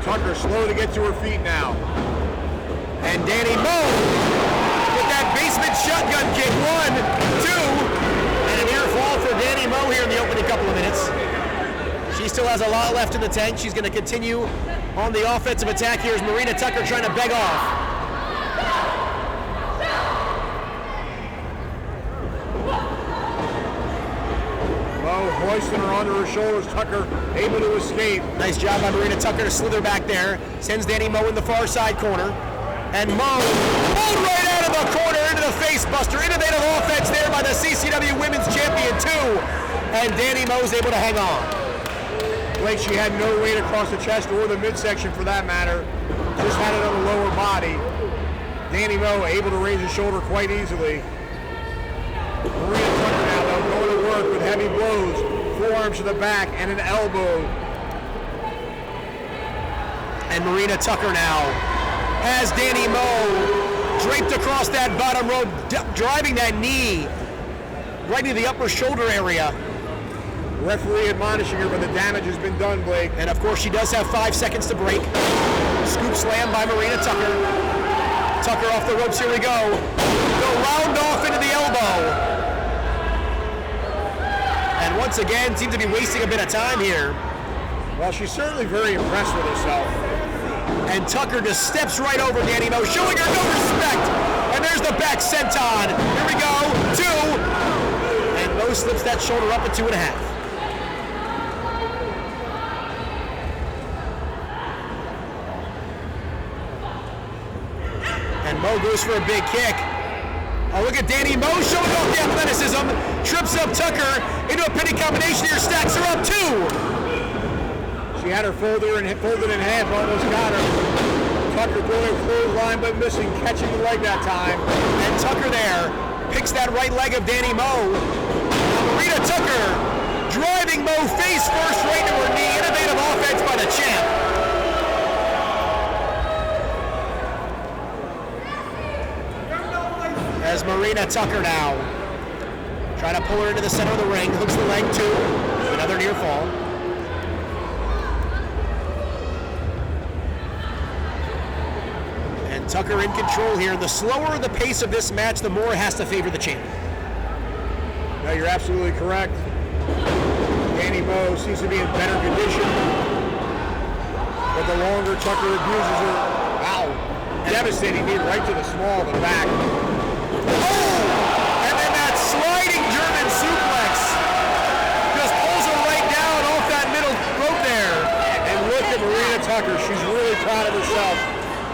Tucker slow to get to her feet now. And Dani Moe with that basement shotgun kick. 1, 2, and a near fall for Dani Moe here in the opening couple of minutes. She still has a lot left in the tank. She's going to continue on the offensive attack here as Marina Tucker trying to beg off. Hoisting her onto her shoulders, Tucker able to escape. Nice job by Marina Tucker to slither back there. Sends Dani Moe in the far side corner. And Moe pulled right out of the corner into the face buster. Innovative offense there by the CCW Women's Champion 2. And Dani Moe's able to hang on. Blake, she had no weight across the chest or the midsection for that matter. Just had it on the lower body. Dani Moe able to raise his shoulder quite easily. Marina Tucker now though going to work with heavy blows, forearms to the back and an elbow. And Marina Tucker now has Dani Moe draped across that bottom rope, driving that knee right into the upper shoulder area. Referee admonishing her, but the damage has been done, Blake. And of course she does have 5 seconds to break. Scoop slam by Marina Tucker. Tucker off the ropes, here we go. Go round off into the elbow. And once again, seems to be wasting a bit of time here. Well, she's certainly very impressed with herself. And Tucker just steps right over Dani Moe, showing her no respect. And there's the back senton. Here we go, 2. And Moe slips that shoulder up at 2.5. And Moe goes for a big kick. Oh, look at Dani Moe showing off the athleticism. Trips up Tucker into a pinning combination here, stacks her up 2. She had her folded in half, almost got her. Tucker throwing clothesline but missing, catching the leg that time. And Tucker there picks that right leg of Dani Moe. Marina Tucker driving Moe face first right to her knee. Innovative offense by the champ. As Marina Tucker now trying to pull her into the center of the ring, hooks the leg 2, another near fall. And Tucker in control here. The slower the pace of this match, the more it has to favor the champion. No, you're absolutely correct. Dani Moe seems to be in better condition, but the longer Tucker abuses her, wow, devastating knee right to the small of the back. Oh! And then that sliding German suplex just pulls her right down off that middle rope there. And look at Marina Tucker. She's really proud of herself.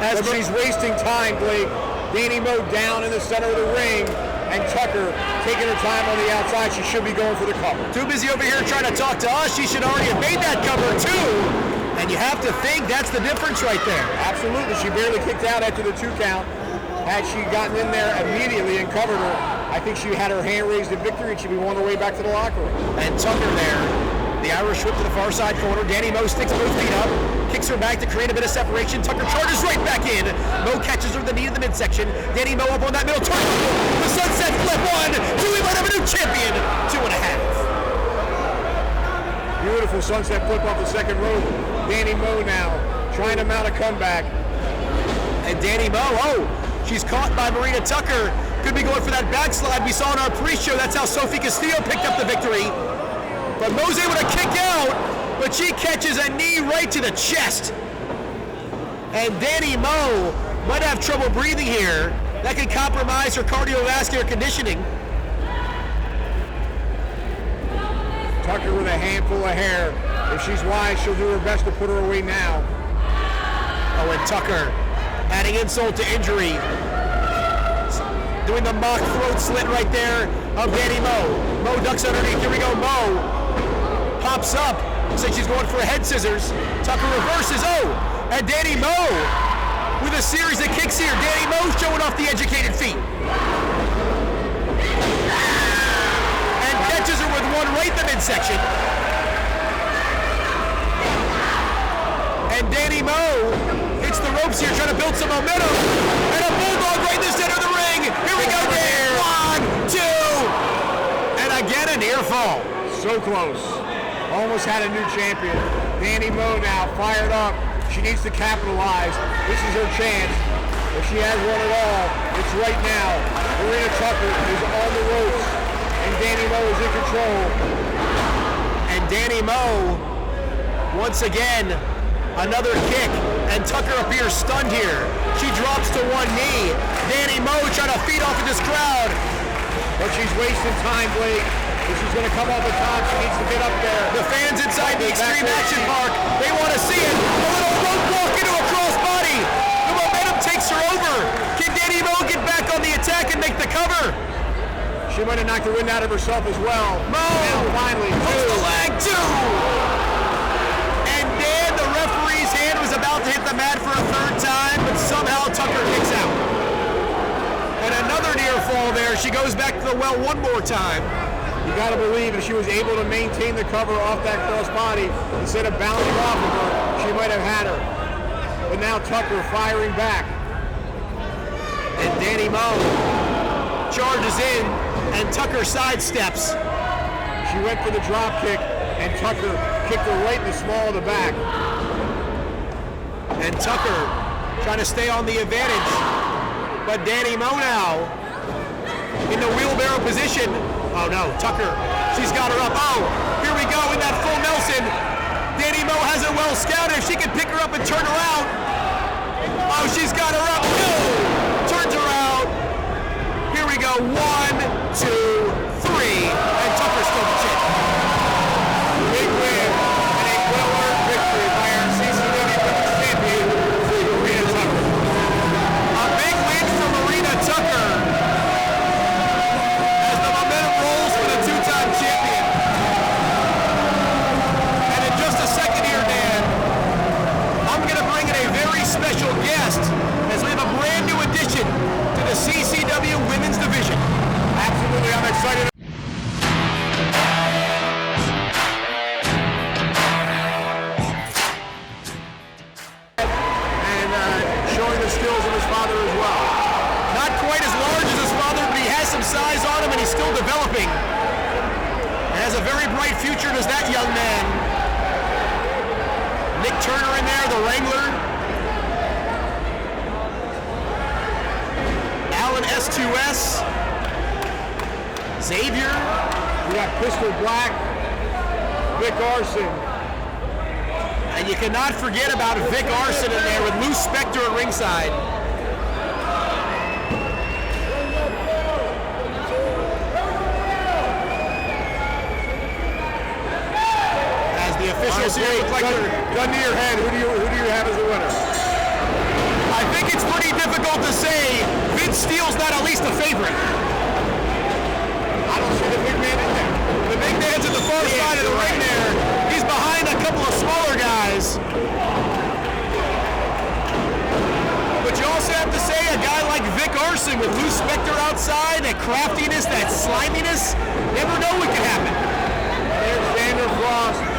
As she's wasting time, Blake. Dani Moe down in the center of the ring, and Tucker taking her time on the outside. She should be going for the cover. Too busy over here trying to talk to us. She should already have made that cover too. And you have to think that's the difference right there. Absolutely. She barely kicked out after the 2 count. Had she gotten in there immediately and covered her, I think she had her hand raised in victory and she'd be on her way back to the locker room. And Tucker there The Irish whip to the far side corner. Dani Mo sticks both feet up, kicks her back to create a bit of separation. Tucker charges right back in. Mo catches her at the knee of the midsection. Dani Mo up on that middle turn. The sunset flip 1, 2, we might have a new champion. 2.5. Beautiful sunset flip off the second rope. Dani Mo now trying to mount a comeback. And Dani Mo, she's caught by Marina Tucker. Could be going for that backslide we saw in our pre-show. That's how Sofia Castillo picked up the victory. But Mo's able to kick out, but she catches a knee right to the chest. And Dani Mo might have trouble breathing here. That could compromise her cardiovascular conditioning. Tucker with a handful of hair. If she's wise, she'll do her best to put her away now. Oh, and Tucker adding insult to injury. Doing the mock throat slit right there of Dani Mo. Mo ducks underneath. Here we go, Mo. Pops up. Looks like she's going for a head scissors. Tucker reverses. And Dani Mo with a series of kicks here. Dani Mo showing off the educated feet. And catches her with one right in the midsection. And Dani Mo hits the ropes here, trying to build some momentum. And a bulldog right in the center of the ring. Here we go, there. 1, 2. And again, a near fall. So close. Almost had a new champion. Dani Mo now fired up. She needs to capitalize. This is her chance. If she has one at all, it's right now. Marina Tucker is on the ropes, and Dani Mo is in control. And Dani Mo, once again, another kick, and Tucker appears stunned here. She drops to one knee. Dani Mo trying to feed off of this crowd. But she's wasting time, Blake. If she's going to come off the top, she needs to get up there. The fans inside the Xtreme Action Park, they want to see it. A little rope walk into a crossbody. The momentum takes her over. Can Dani Mo get back on the attack and make the cover? She might have knocked the wind out of herself as well. Mo! And finally, hooks the leg, 2! And Dan, the referee's hand was about to hit the mat for a third time, but somehow Tucker kicks out. And another near fall there. She goes back to the well one more time. You got to believe if she was able to maintain the cover off that crossbody instead of bouncing off of her, she might have had her. But now Tucker firing back. And Dani Mo charges in, and Tucker sidesteps. She went for the drop kick, and Tucker kicked her right in the small of the back. And Tucker trying to stay on the advantage. But Dani Mo now in the wheelbarrow position. Oh no, Tucker, she's got her up. Here we go in that full Nelson. Dani Mo has it well scouted. If she can pick her up and turn her out. She's got her up. No! Turns her out. Here we go. 1, 2, 3. And Tucker's still the champ. Big win and a well-earned victory by our CCW Women's Champion, Marina Tucker. A big win for Marina Tucker. Special guest as we have a brand new addition to the CCW Women's Division. Absolutely, I'm excited. And showing the skills of his father as well. Not quite as large as his father, but he has some size on him and he's still developing. And has a very bright future, does that young man. Nick Turner in there, the Wrangler. S2S, Xavier, we got Pistol Black, Vic Arson. And you cannot forget about Vic Arson in there with Lou Spector at ringside. As the officials here look like gun to your head, who do you have as the winner? I think it's pretty difficult to say Vince Steele's not at least a favorite. I don't see the big man in there. The big man's at the far side of the ring there. He's behind a couple of smaller guys. But you also have to say a guy like Vic Arson with Lou Spector outside, that craftiness, that sliminess, never know what can happen. There's Xander Frost.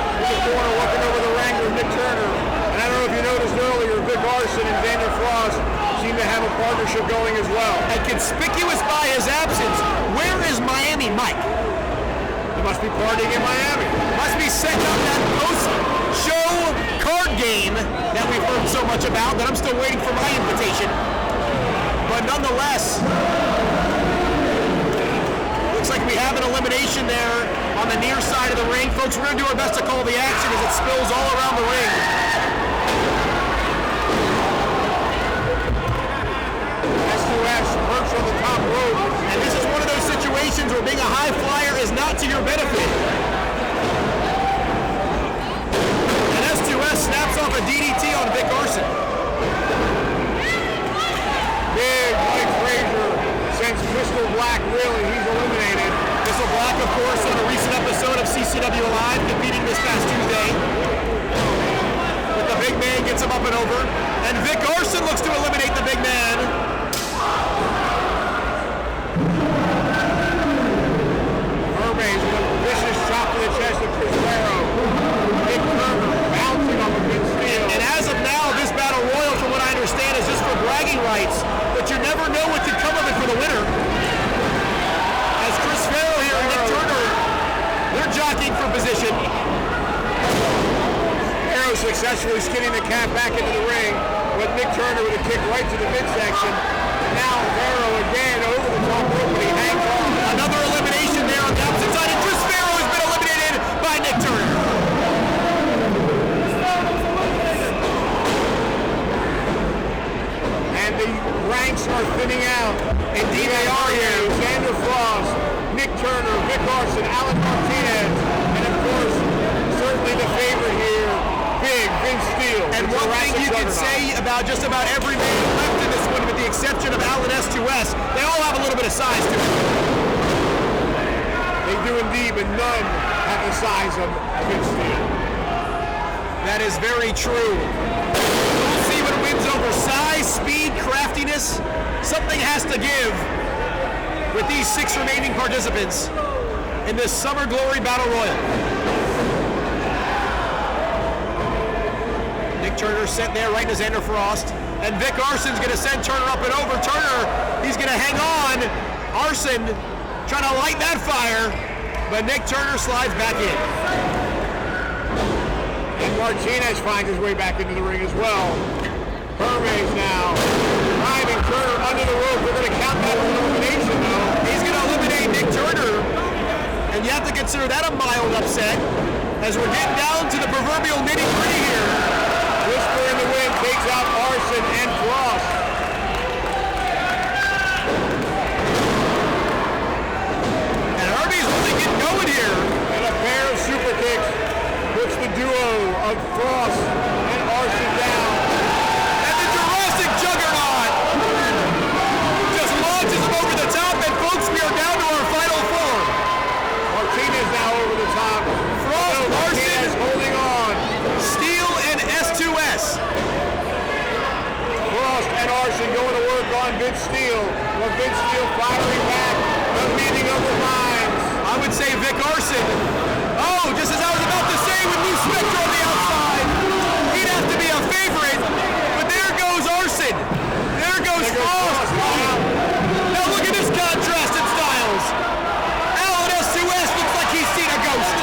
potential going as well. And conspicuous by his absence, where is Miami Mike? He must be partying in Miami. Must be setting up that post-show card game that we've heard so much about that I'm still waiting for my invitation. But nonetheless, looks like we have an elimination there on the near side of the ring. Folks, we're going to do our best to call the action as it spills all around the ring. S2S perched on the top rope. And this is one of those situations where being a high flyer is not to your benefit. And S2S snaps off a DDT on Vic Arson. Big Mike Frazier sends Crystal Black, really, he's eliminated. Crystal Black, of course, on a recent episode of CCW Live, competing this past Tuesday. But the big man gets him up and over. And Vic Arson looks to eliminate the big man. Hermes with a vicious chop to the chest of Chris Barrow. Nick Turner bouncing off a good steel. And as of now, this battle royal, from what I understand, is just for bragging rights. But you never know what could come of it for the winner. As Chris Barrow here and Nick Turner, they're jockeying for position. Barrow successfully skinning the cat back into the ring, with Nick Turner with a kick right to the midsection. Now Barrow again over the top rope, but he hangs on. Another elimination there on the opposite side, and Chris Barrow has been eliminated by Nick Turner. And the ranks are thinning out. Indeed they are here. Xander Frost, Nick Turner, Vic Arson, Alex Martinez, and of course, certainly the favorite here, Big Vince Steele. And one thing you can say about just about every man left in this one, with the exception of Alan S2S, they all have a little bit of size to it. They do indeed, but none have the size of Vince Steele. That is very true. We'll see what wins over size, speed, craftiness. Something has to give with these 6 remaining participants in this Summer Glory Battle Royal. Nick Turner sent there right into Xander Frost. And Vic Arson's going to send Turner up and over. Turner, he's going to hang on. Arson trying to light that fire, but Nick Turner slides back in. And Martinez finds his way back into the ring as well. Hermes now driving Turner under the rope. We're going to count that as an elimination, though. He's going to eliminate Nick Turner, and you have to consider that a mild upset, as we're getting down to the proverbial nitty-gritty here. Whisper in the wind takes out Arson and Frost. And Hermes really getting going here. And a pair of super kicks puts the duo of Frost and Arson down. And the Jurassic Juggernaut just launches him over the top, and folks, we are down to our final 4. Martinez now over the top. Frost, Martinez Arson, holding on. Steele, and S2S. Frost and Arson going to work on Vince Steele. Well, Vince Steele firing back. The meeting of the minds. I would say Vic Arson. Oh, just as I was about to say, with Lou Spectre on the outside, he'd have to be a favorite. But there goes Arson. There goes Frost. Now look at this contrast in styles. Alan S2S looks like he's seen a ghost.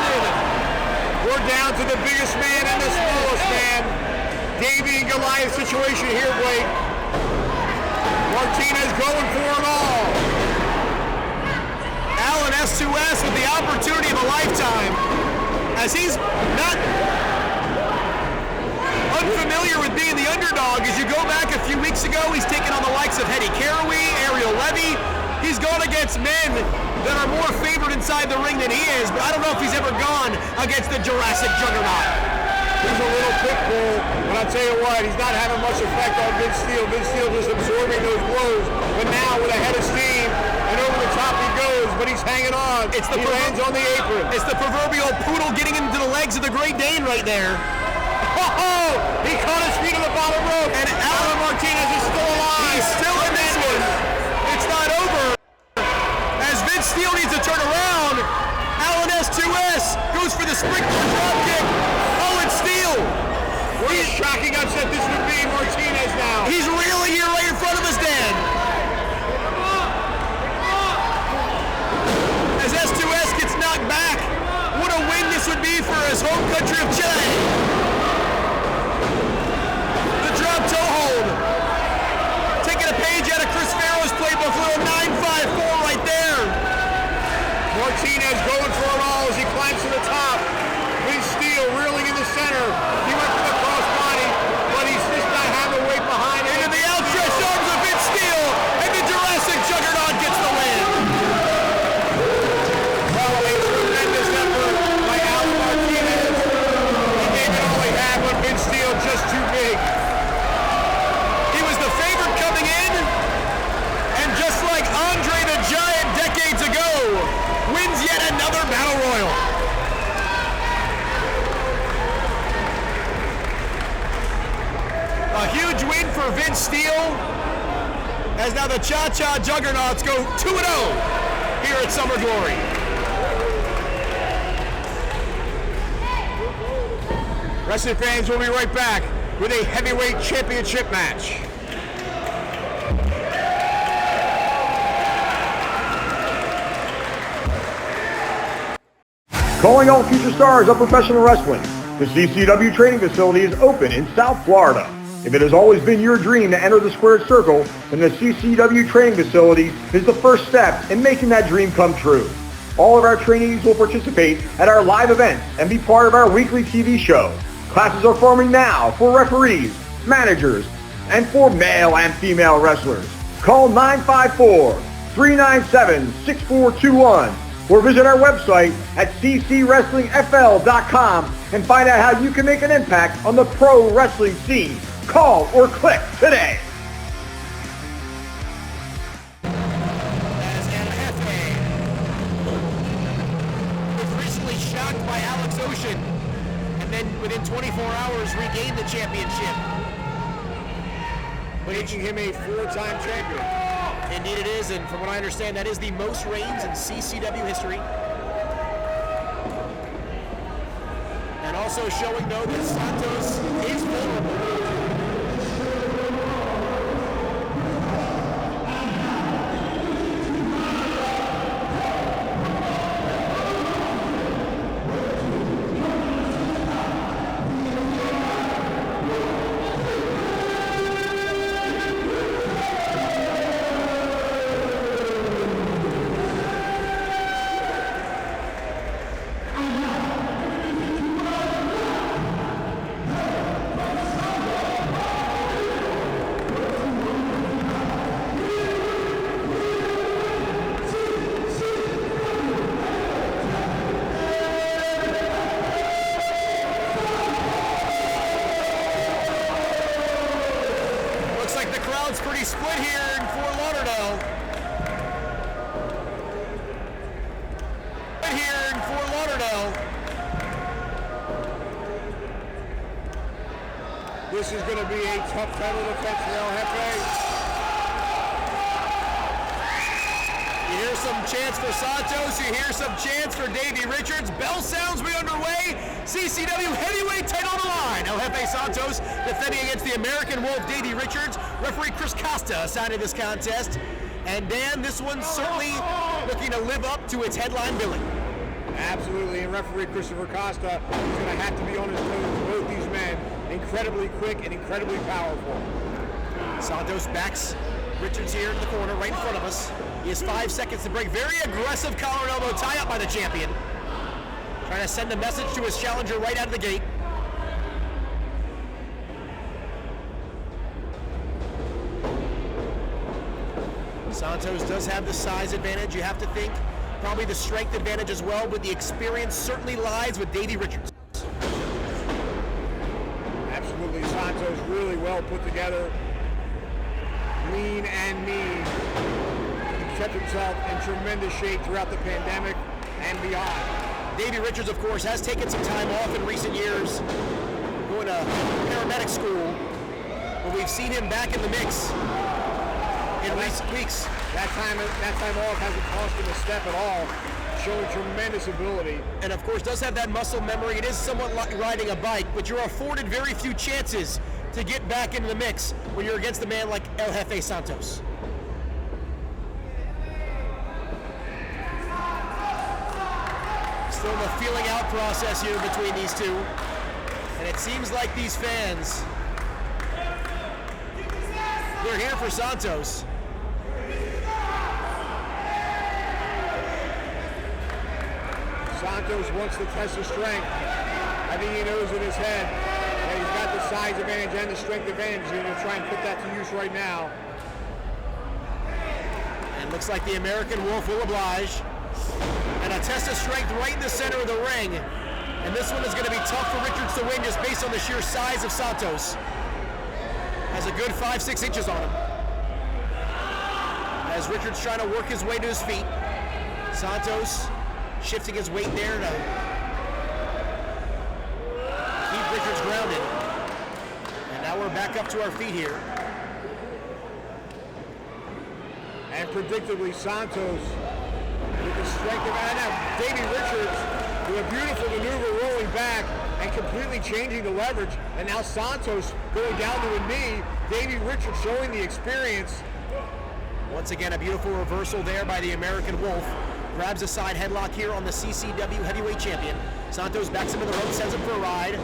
We're down to the biggest man and the smallest man. Davey and Goliath situation here, Blake. Martinez going for it all. Alan S2S with the opportunity of a lifetime, as he's not unfamiliar with being the underdog. As you go back a few weeks ago, he's taken on the likes of Hedy Caraway, Ariel Levy. He's gone against men that are more favored inside the ring than he is, but I don't know if he's ever gone against the Jurassic Juggernaut. He's a little pit bull, but I'll tell you what, he's not having much effect on Vince Steele. Vince Steele just absorbing those blows, but now with a head of steam, and over the top he goes, but he's hanging on. He lands on the apron. It's the proverbial poodle getting into the legs of the Great Dane right there. Oh, he caught his feet on the bottom rope, and Alan Martinez is still alive. He's still in this one. It's not over. As Vince Steele needs to turn around, Alan S2S goes for the sprinkler dropkick. Oh, it's Steele. What a shocking upset this would be, Martinez now. He's reeling here right in front of us, Dan. country of Chile. The drop toe hold. Taking a page out of Chris Farrow's playbook, little 9-5-4 right there. Martinez going for it all as he climbs to the top. Vince Steele reeling in the center. He went for the crossbody, but he's just not having weight behind him. Into the outstretched arms of Vince Steele, and the Jurassic Juggernaut gets the win. Oh, a tremendous effort by Alex Martinez. He gave it all he had, but Vince Steele just too big. He was the favorite coming in, and just like Andre the Giant decades ago, wins yet another Battle Royal. A huge win for Vince Steele, as now the Cha-Cha Juggernauts go 2-0 here at Summer Glory. Wrestling fans, will be right back with a heavyweight championship match. Calling all future stars of professional wrestling, the CCW Training Facility is open in South Florida. If it has always been your dream to enter the squared circle, then the CCW Training Facility is the first step in making that dream come true. All of our trainees will participate at our live events and be part of our weekly TV show. Classes are forming now for referees, managers, and for male and female wrestlers. Call 954-397-6421 or visit our website at ccwrestlingfl.com and find out how you can make an impact on the pro wrestling scene. Call or click today. As Jefe was recently shocked by Alex Ocean, and then within 24 hours regained the championship, Making him a four-time champion. Indeed it is, and from what I understand, that is the most reigns in CCW history. And also showing, though, that Santos is vulnerable. It's pretty split here in Fort Lauderdale. This is going to be a tough title defense for El Jefe. You hear some chants for Santos, you hear some chants for Davey Richards. Bell sounds be underway. CCW heavyweight title on the line. El Jefe Santos defending against the American Wolf Davey Richards. Referee Chris Costa assigning this contest. And Dan, this one's certainly looking to live up to its headline billing. Absolutely, and referee Christopher Costa is going to have to be on his toes. Both these men, incredibly quick and incredibly powerful. Santos backs Richards here in the corner, right in front of us. He has 5 seconds to break. Very aggressive collar and elbow tie-up by the champion. Trying to send a message to his challenger right out of the gate. Santos does have the size advantage, you have to think. Probably the strength advantage as well, but the experience certainly lies with Davey Richards. Absolutely, Santos really well put together. Lean and mean. He kept himself in tremendous shape throughout the pandemic and beyond. Davey Richards, of course, has taken some time off in recent years, going to paramedic school, but we've seen him back in the mix in recent weeks. That time off hasn't cost him a step at all, showing tremendous ability. And of course does have that muscle memory. It is somewhat like riding a bike, but you're afforded very few chances to get back into the mix when you're against a man like El Jefe Santos. Sort of a feeling out process here between these two. And it seems like these fans, they're here for Santos. Santos wants to test his strength. I think he knows in his head that he's got the size advantage and the strength advantage. He's going to try and put that to use right now. And looks like the American Wolf will oblige. And a test of strength right in the center of the ring. And this one is going to be tough for Richards to win just based on the sheer size of Santos. Has a good 5-6 inches on him. As Richards trying to work his way to his feet. Santos shifting his weight there to keep Richards grounded. And now we're back up to our feet here. And predictably, Santos with the strength of now Davey Richards with a beautiful maneuver rolling back and completely changing the leverage. And now Santos going down to a knee. Davey Richards showing the experience. Once again, a beautiful reversal there by the American Wolf. Grabs a side headlock here on the CCW heavyweight champion. Santos backs him to the rope, sends him for a ride.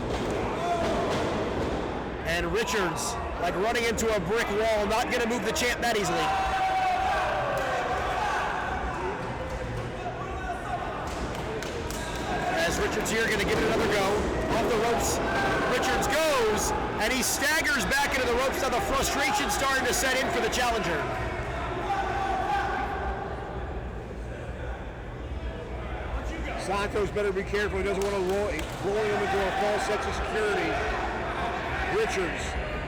And Richards, like running into a brick wall, not gonna move the champ that easily. As Richards here gonna give it another go. Off the ropes, Richards goes, and he staggers back into the ropes. Now the frustration starting to set in for the challenger. Santos better be careful. He doesn't want to roll him into a false sense of security. Richards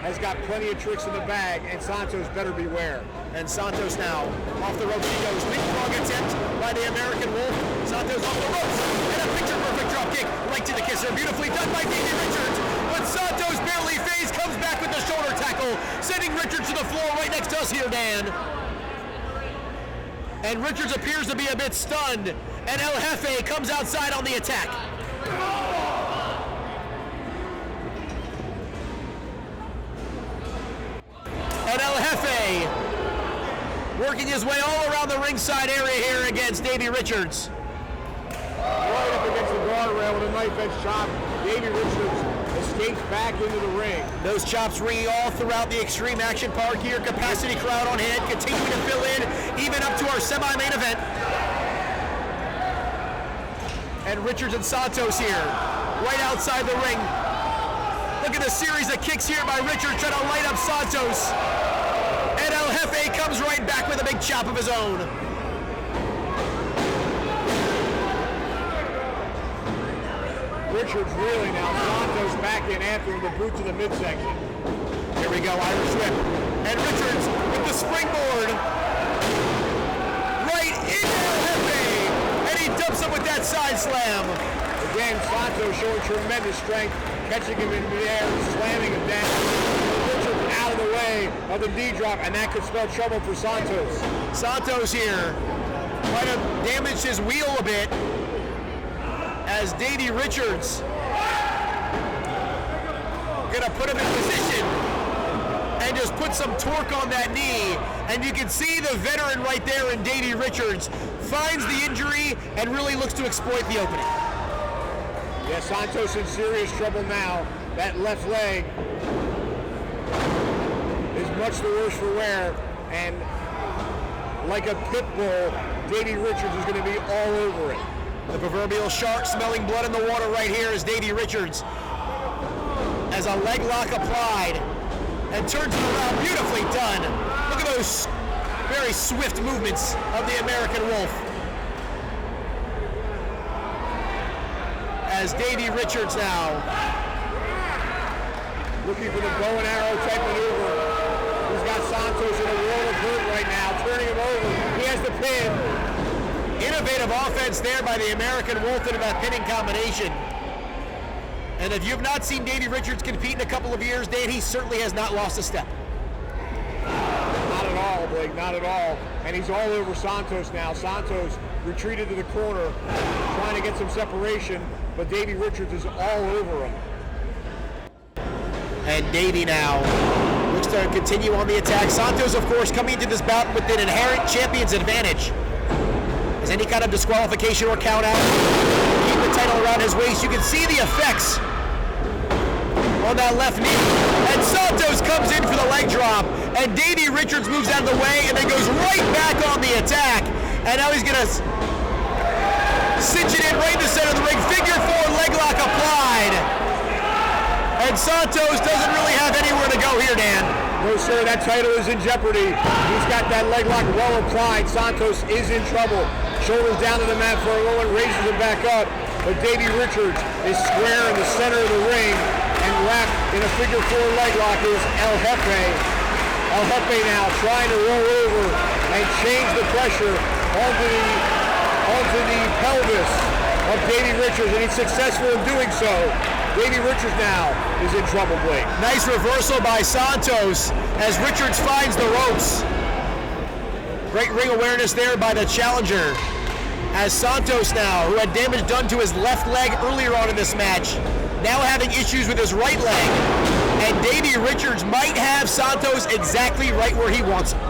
has got plenty of tricks in the bag, and Santos better beware. And Santos now, off the ropes he goes. Leapfrog attempt by the American Wolf. Santos off the ropes, and a picture-perfect drop kick. Right to the kisser, beautifully done by Davey Richards. But Santos barely phased, comes back with the shoulder tackle, sending Richards to the floor right next to us here, Dan. And Richards appears to be a bit stunned, and El Jefe comes outside on the attack. And El Jefe working his way all around the ringside area here against Davey Richards. Right up against the guardrail with a knife edge chop. Davey Richards escapes back into the ring. Those chops ringing all throughout the Xtreme Action Park here. Capacity crowd on hand, continuing to fill in, even up to our semi-main event. And Richards and Santos here, right outside the ring. Look at the series of kicks here by Richards trying to light up Santos. And El Jefe comes right back with a big chop of his own. Richards really now. Santos back in after him, the boot to the midsection. Here we go, Irish whip. And Richards with the springboard. Right into El Jefe. And he dumps him with that side slam. Again, Santos showing tremendous strength, catching him in the air, slamming him down. Richards out of the way of the knee drop, and that could spell trouble for Santos. Santos here might have damaged his wheel a bit as Davey Richards gonna put him in position and just put some torque on that knee. And you can see the veteran right there in Davey Richards finds the injury and really looks to exploit the opening. Yeah, Santos in serious trouble now. That left leg is much the worse for wear, and like a pit bull, Davey Richards is going to be all over it. The proverbial shark smelling blood in the water right here is Davey Richards. As a leg lock applied and turns it around, beautifully done. Look at those very swift movements of the American Wolf. As Davey Richards now looking for the bow and arrow type maneuver. He's got Santos in a world of hurt right now, turning him over. He has the pin. Innovative offense there by the American Wolf into that pinning combination. And if you've not seen Davey Richards compete in a couple of years, Dan, he certainly has not lost a step. Not at all, Blake, not at all. And he's all over Santos now. Santos retreated to the corner, trying to get some separation, but Davey Richards is all over him. And Davey now looks to continue on the attack. Santos, of course, coming into this bout with an inherent champion's advantage. Is any kind of disqualification or count out, keep the title around his waist. You can see the effects on that left knee. And Santos comes in for the leg drop. And Davey Richards moves out of the way and then goes right back on the attack. And now he's gonna cinch it in right in the center of the ring. Figure four leg lock applied. And Santos doesn't really have anywhere to go here, Dan. No, sir, that title is in jeopardy. He's got that leg lock well applied. Santos is in trouble. Shoulders down to the mat for a moment, raises it back up. But Davey Richards is square in the center of the ring, and wrapped in a figure four leg lock is El Jefe. El Jefe now trying to roll over and change the pressure onto the pelvis of Davey Richards, and he's successful in doing so. Davey Richards now is in trouble, Blake. Nice reversal by Santos as Richards finds the ropes. Great ring awareness there by the challenger. As Santos now, who had damage done to his left leg earlier on in this match, now having issues with his right leg. And Davey Richards might have Santos exactly right where he wants him.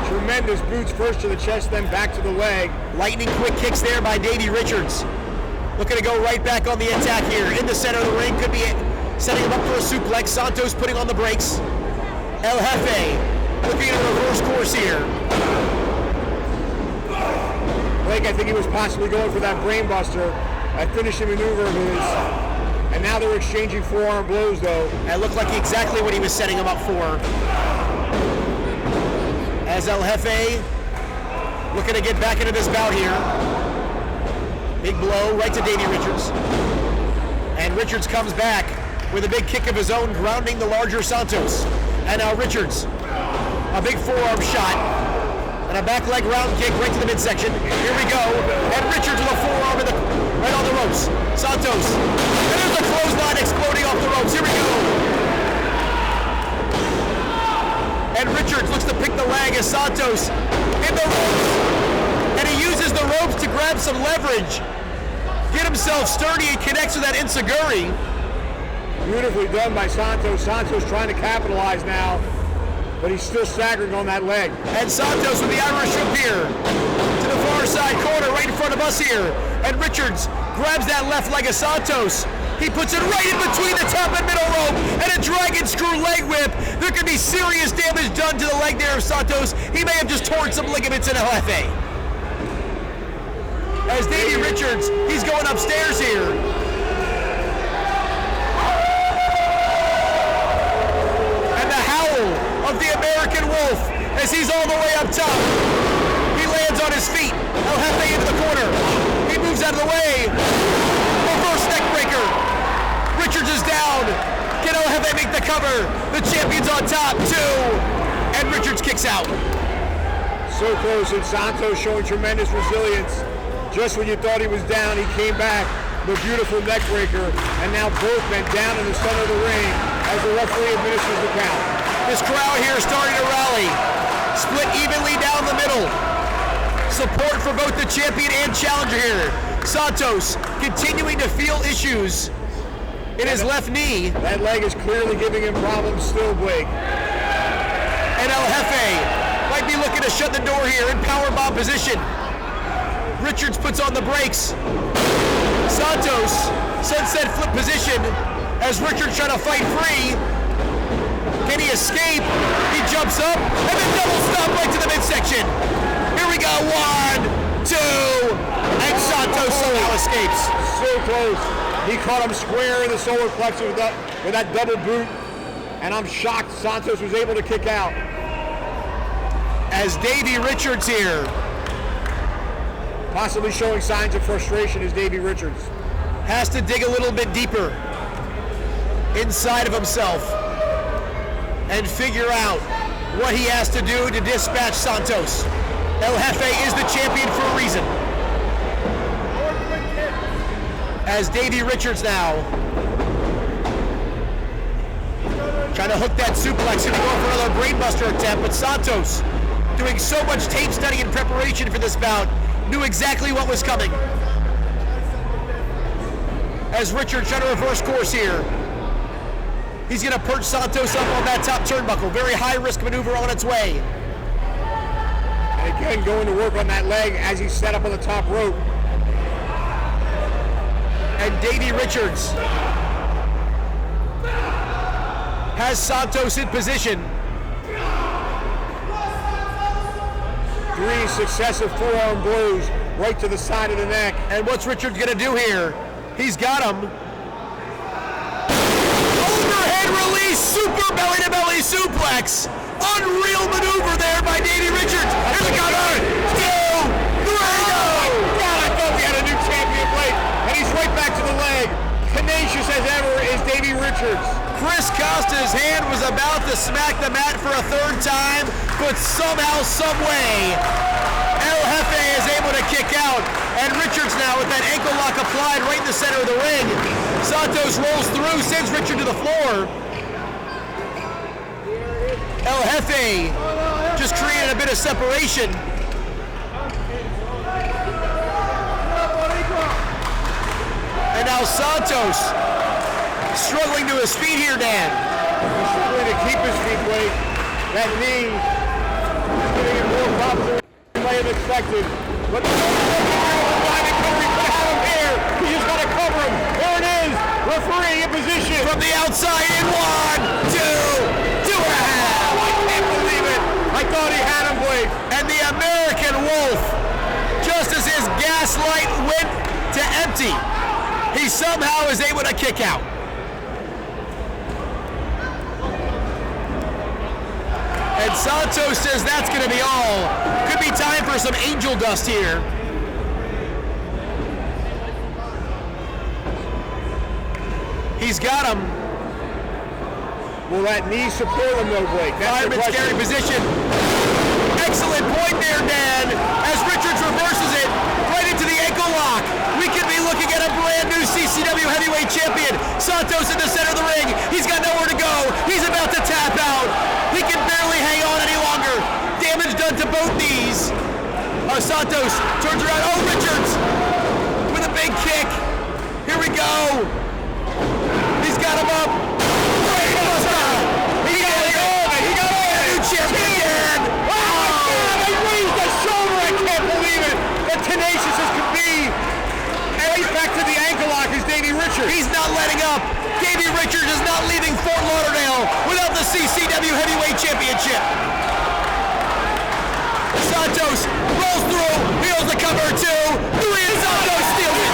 Tremendous boots first to the chest, then back to the leg. Lightning quick kicks there by Davey Richards. Looking to go right back on the attack here. In the center of the ring, could be setting him up for a suplex. Santos putting on the brakes. El Jefe looking at a reverse course here. Blake, I think he was possibly going for that brainbuster, that finishing maneuver of his. And now they're exchanging forearm blows, though. That looked like exactly what he was setting him up for. As El Jefe looking to get back into this bout here. Big blow right to Davey Richards. And Richards comes back with a big kick of his own, grounding the larger Santos. And now Richards, a big forearm shot. And a back leg round kick right to the midsection. Here we go. And Richards with a forearm right on the ropes. Santos. And there's a clothesline exploding off the ropes. Here we go. And Richards looks to pick the leg as Santos in the ropes. And he uses the ropes to grab some leverage. Get himself sturdy and connects with that enziguri. Beautifully done by Santos. Santos trying to capitalize now, but he's still staggering on that leg. And Santos with the Irish whip here to the far side corner right in front of us here. And Richards grabs that left leg of Santos. He puts it right in between the top and middle rope and a dragon screw leg whip. There could be serious damage done to the leg there of Santos. He may have just torn some ligaments in El Jefe. As Davey Richards, he's going upstairs here. And the howl of the American Wolf as he's all the way up top. He lands on his feet. El Jefe into the corner. He moves out of the way. Reverse neck breaker. Richards is down. Can El Jefe make the cover? The champion's on top, too. And Richards kicks out. So close, and Santos showing tremendous resilience. Just when you thought he was down, he came back. The beautiful neck breaker, and now both men down in the center of the ring as the referee administers the count. This crowd here is starting to rally. Split evenly down the middle. Support for both the champion and challenger here. Santos continuing to feel issues in his left knee. That leg is clearly giving him problems still, Blake. And El Jefe might be looking to shut the door here in powerbomb position. Richards puts on the brakes. Santos, sunset flip position as Richards trying to fight free. Can he escape? He jumps up and then double stop right to the midsection. Here we go, 1, 2, and Santos somehow escapes. So close. He caught him square in the solar plexus with that double boot, and I'm shocked Santos was able to kick out. As Davey Richards here, possibly showing signs of frustration as Davey Richards has to dig a little bit deeper inside of himself and figure out what he has to do to dispatch Santos. El Jefe is the champion for a reason. As Davey Richards now trying to hook that suplex and go for another brainbuster attempt, but Santos, doing so much tape study in preparation for this bout, knew exactly what was coming. As Richards trying to reverse course here. He's going to perch Santos up on that top turnbuckle. Very high risk maneuver on its way. And again, going to work on that leg as he's set up on the top rope. And Davey Richards has Santos in position. 3 successive forearm blows right to the side of the neck. And what's Richards gonna do here? He's got him. Overhead release, super belly to belly suplex. Unreal maneuver there by Davey Richards. Here's the cover. 2, 3, go! God, I thought we had a new champion Blake. And he's right back to the leg. Tenacious as ever is Davey Richards. Chris Costa's hand was about to smack the mat for a 3rd time, but somehow, some way, El Jefe is able to kick out. And Richards now with that ankle lock applied right in the center of the ring. Santos rolls through, sends Richard to the floor. El Jefe just created a bit of separation. And now Santos struggling to his feet here, Dan. He's struggling to keep his feet, Blake. That knee is giving him more problems than he might have expected. But the we could have him here. He just got to cover him. There it is. Referee in position. From the outside in 1, 2, 2.5. Oh, I can't believe it. I thought he had him, Blake. And the American Wolf, just as his gas light went to empty, he somehow is able to kick out. And Santos says that's going to be all. Could be time for some angel dust here. He's got him. Will that knee support him, though, Blake? That's the Fireman's question. scary position. Excellent point there, Dan, as Richards reverses it right into the ankle lock. We could be looking at a brand new CCW heavyweight champion. Santos in the center of the ring. He's got nowhere to go. He's about to tap out. He can barely hang on any longer. Damage done to both knees. Santos turns around. Oh, Richards with a big kick. Here we go. He's got him up. He got it. He got it. New champion again. Oh, my God. They raised the shoulder. I can't believe it. As tenacious as could be. And right back to the ankle lock is Davey Richards. He's not letting up. Davey Richards is not leaving Fort Lauderdale without the CCW Heavyweight Championship. Santos rolls through, heels the cover 2, 3, and Santos steals it.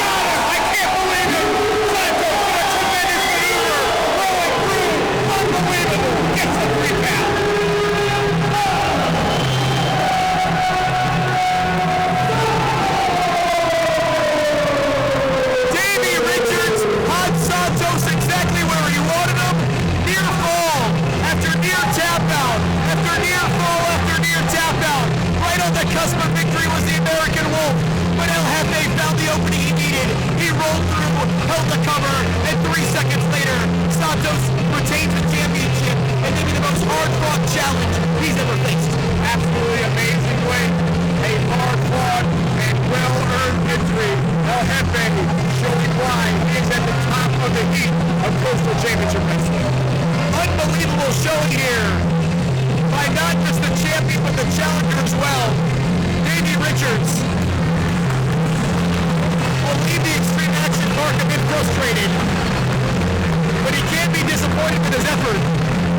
I can't believe it. Santos with a tremendous maneuver. Rolling through. Unbelievable. Gets the 3 count. Davey Richards had Santos exactly where he wanted him. Near fall after near tap out, after near fall after near tap out. Right on the cusp of victory was the American Wolf, but El Jefe found the opening he needed. He rolled through, held the cover, and 3 seconds later, Santos retains the championship and maybe the most hard-fought challenge he's ever faced. Absolutely amazing way. A hard-fought and well-earned victory. El Jefe showing why he is at the top of the heap of Coastal Championship Wrestling. Unbelievable showing here by not just the champion, but the challenger as well. Davey Richards will leave the Extreme Action Park a bit frustrated, but he can't be disappointed with his effort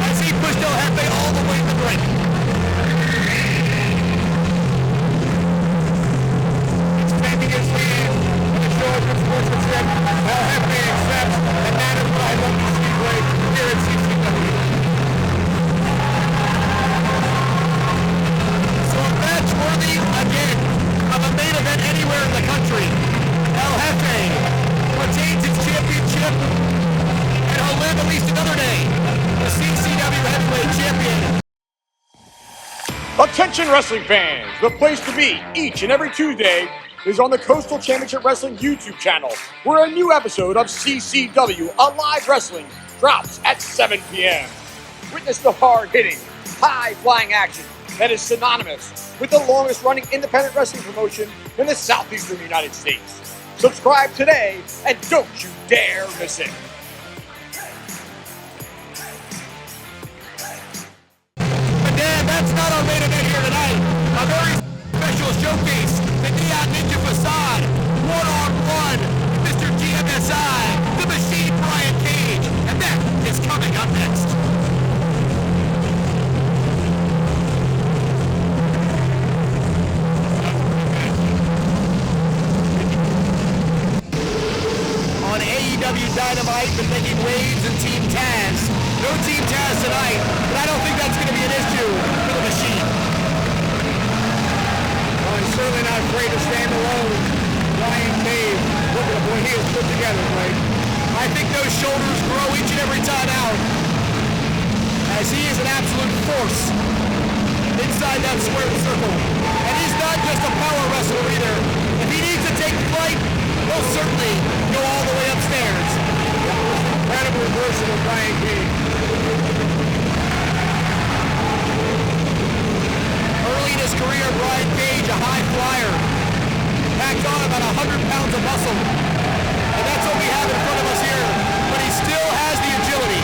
as he pushed El Jefe all the way to the brink. Extending his hand for the show of good sportsmanship. El Jefe accepts, and that is what I love to see, Blake, here at CCW. So a match worthy, again, of a main event anywhere in the country. El Jefe retains his championship, and he'll live at least another day, the CCW Heavyweight Champion. Attention wrestling fans, the place to be each and every Tuesday is on the Coastal Championship Wrestling YouTube channel, where a new episode of CCW Alive Wrestling drops at 7 p.m. Witness the hard-hitting, high-flying action that is synonymous with the longest-running independent wrestling promotion in the Southeastern United States. Subscribe today and don't you dare miss it. But Dan, that's not our main event here tonight. A very showcase the Neon Ninja Facade. One-on-one, Mr. GMSI, the Machine Brian Cage, and that is coming up next. On AEW Dynamite, been making waves in Team Taz. No Team Taz tonight, but I don't think that's going to be an issue for the Machine. Well, he's certainly not afraid to stand alone. Brian Cage, look at the boy, he is put together, Blake. I think those shoulders grow each and every time out, as he is an absolute force inside that square circle. And he's not just a power wrestler either. If he needs to take flight, he'll certainly go all the way upstairs. Incredible reversal of Brian Cage. Early in his career, Brian Cage, a high flyer, packed on about 100 pounds of muscle. And that's what we have in front of us here. But he still has the agility.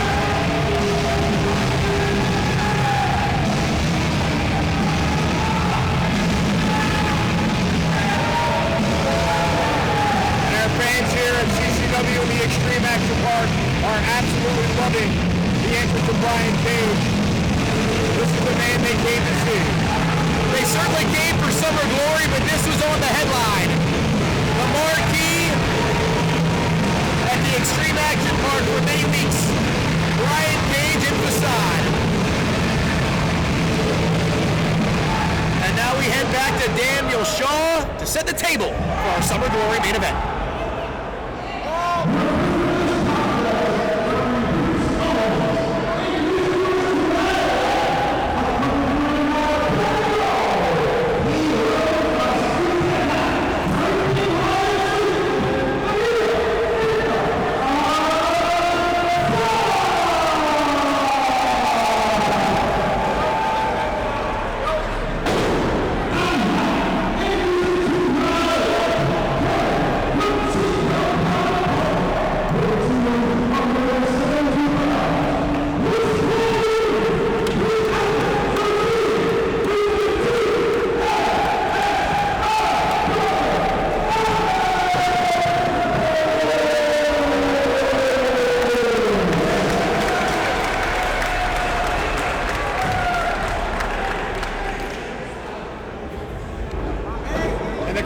And our fans here at CCW in the Xtreme Action Park are absolutely loving the entrance of Brian Cage. This is the man they came to see. They certainly came for Summer Glory, but this was on the headline. The marquee at the Xtreme Action Park for many weeks. Brian Cage and Facade. And now we head back to Daniel Shaw to set the table for our Summer Glory main event.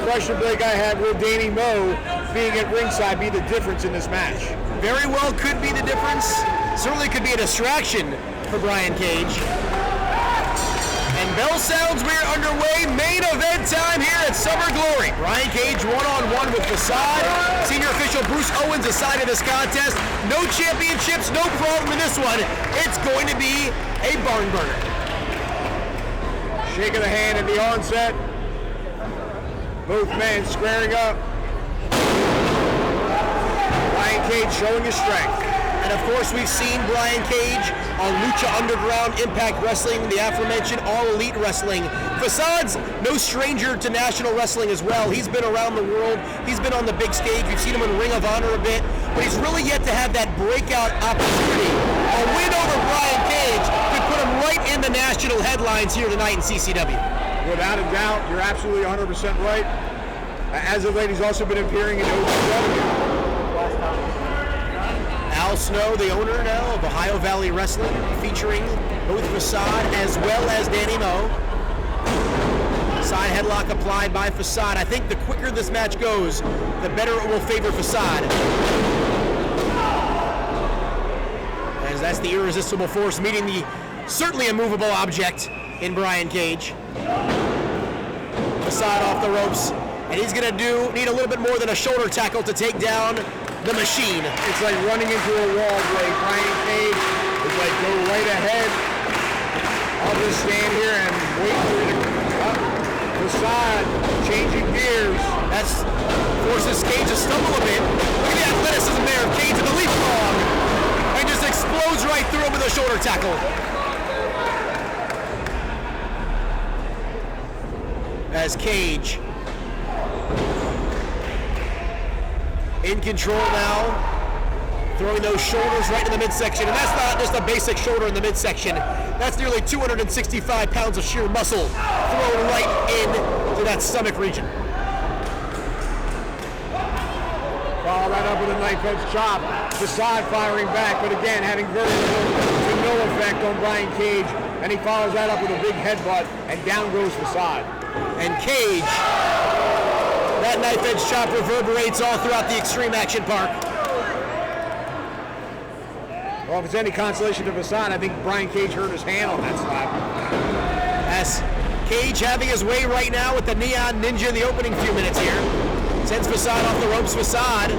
Question, Blake, I had, will Danny Moe being at ringside be the difference in this match? Very well could be the difference. Certainly could be a distraction for Brian Cage. And bell sounds, we're underway. Main event time here at Summer Glory. Brian Cage one-on-one with Facade. Senior official Bruce Owens assigned to this contest. No championships, no problem in this one. It's going to be a barn burner. Shake of the hand at the onset. Both men squaring up. Brian Cage showing his strength. And of course, we've seen Brian Cage on Lucha Underground, Impact Wrestling, the aforementioned All Elite Wrestling. Facade's no stranger to national wrestling as well. He's been around the world. He's been on the big stage. We've seen him in Ring of Honor a bit. But he's really yet to have that breakout opportunity. A win over Brian Cage could put him right in the national headlines here tonight in CCW. Without a doubt, you're absolutely 100% right. As of late, he's also been appearing in OVW. Al Snow, the owner now of Ohio Valley Wrestling, featuring both Facade as well as Danny Moe. Side headlock applied by Facade. I think the quicker this match goes, the better it will favor Facade. As that's the irresistible force meeting the certainly immovable object in Brian Cage. Facade off the ropes, and he's gonna need a little bit more than a shoulder tackle to take down the Machine. It's like running into a wall, Blake. Brian Cage is like, go right ahead. I'll just stand here and wait for you to come up. Facade changing gears. That's forces Cage to stumble a bit. Look at the athleticism there of Cage in the leapfrog, and just explodes right through him with a shoulder tackle. As Cage in control now, throwing those shoulders right in the midsection, and that's not just a basic shoulder in the midsection. That's nearly 265 pounds of sheer muscle thrown right into that stomach region. Follow that up with a knife edge chop. Facade firing back, but again having very little to no effect on Brian Cage. And he follows that up with a big headbutt, and down goes Facade. And Cage, that knife edge chop reverberates all throughout the Xtreme Action Park. Well, if it's any consolation to Facade, I think Brian Cage hurt his hand on that slap. As Cage having his way right now with the Neon Ninja in the opening few minutes here. Sends Facade off the ropes. Facade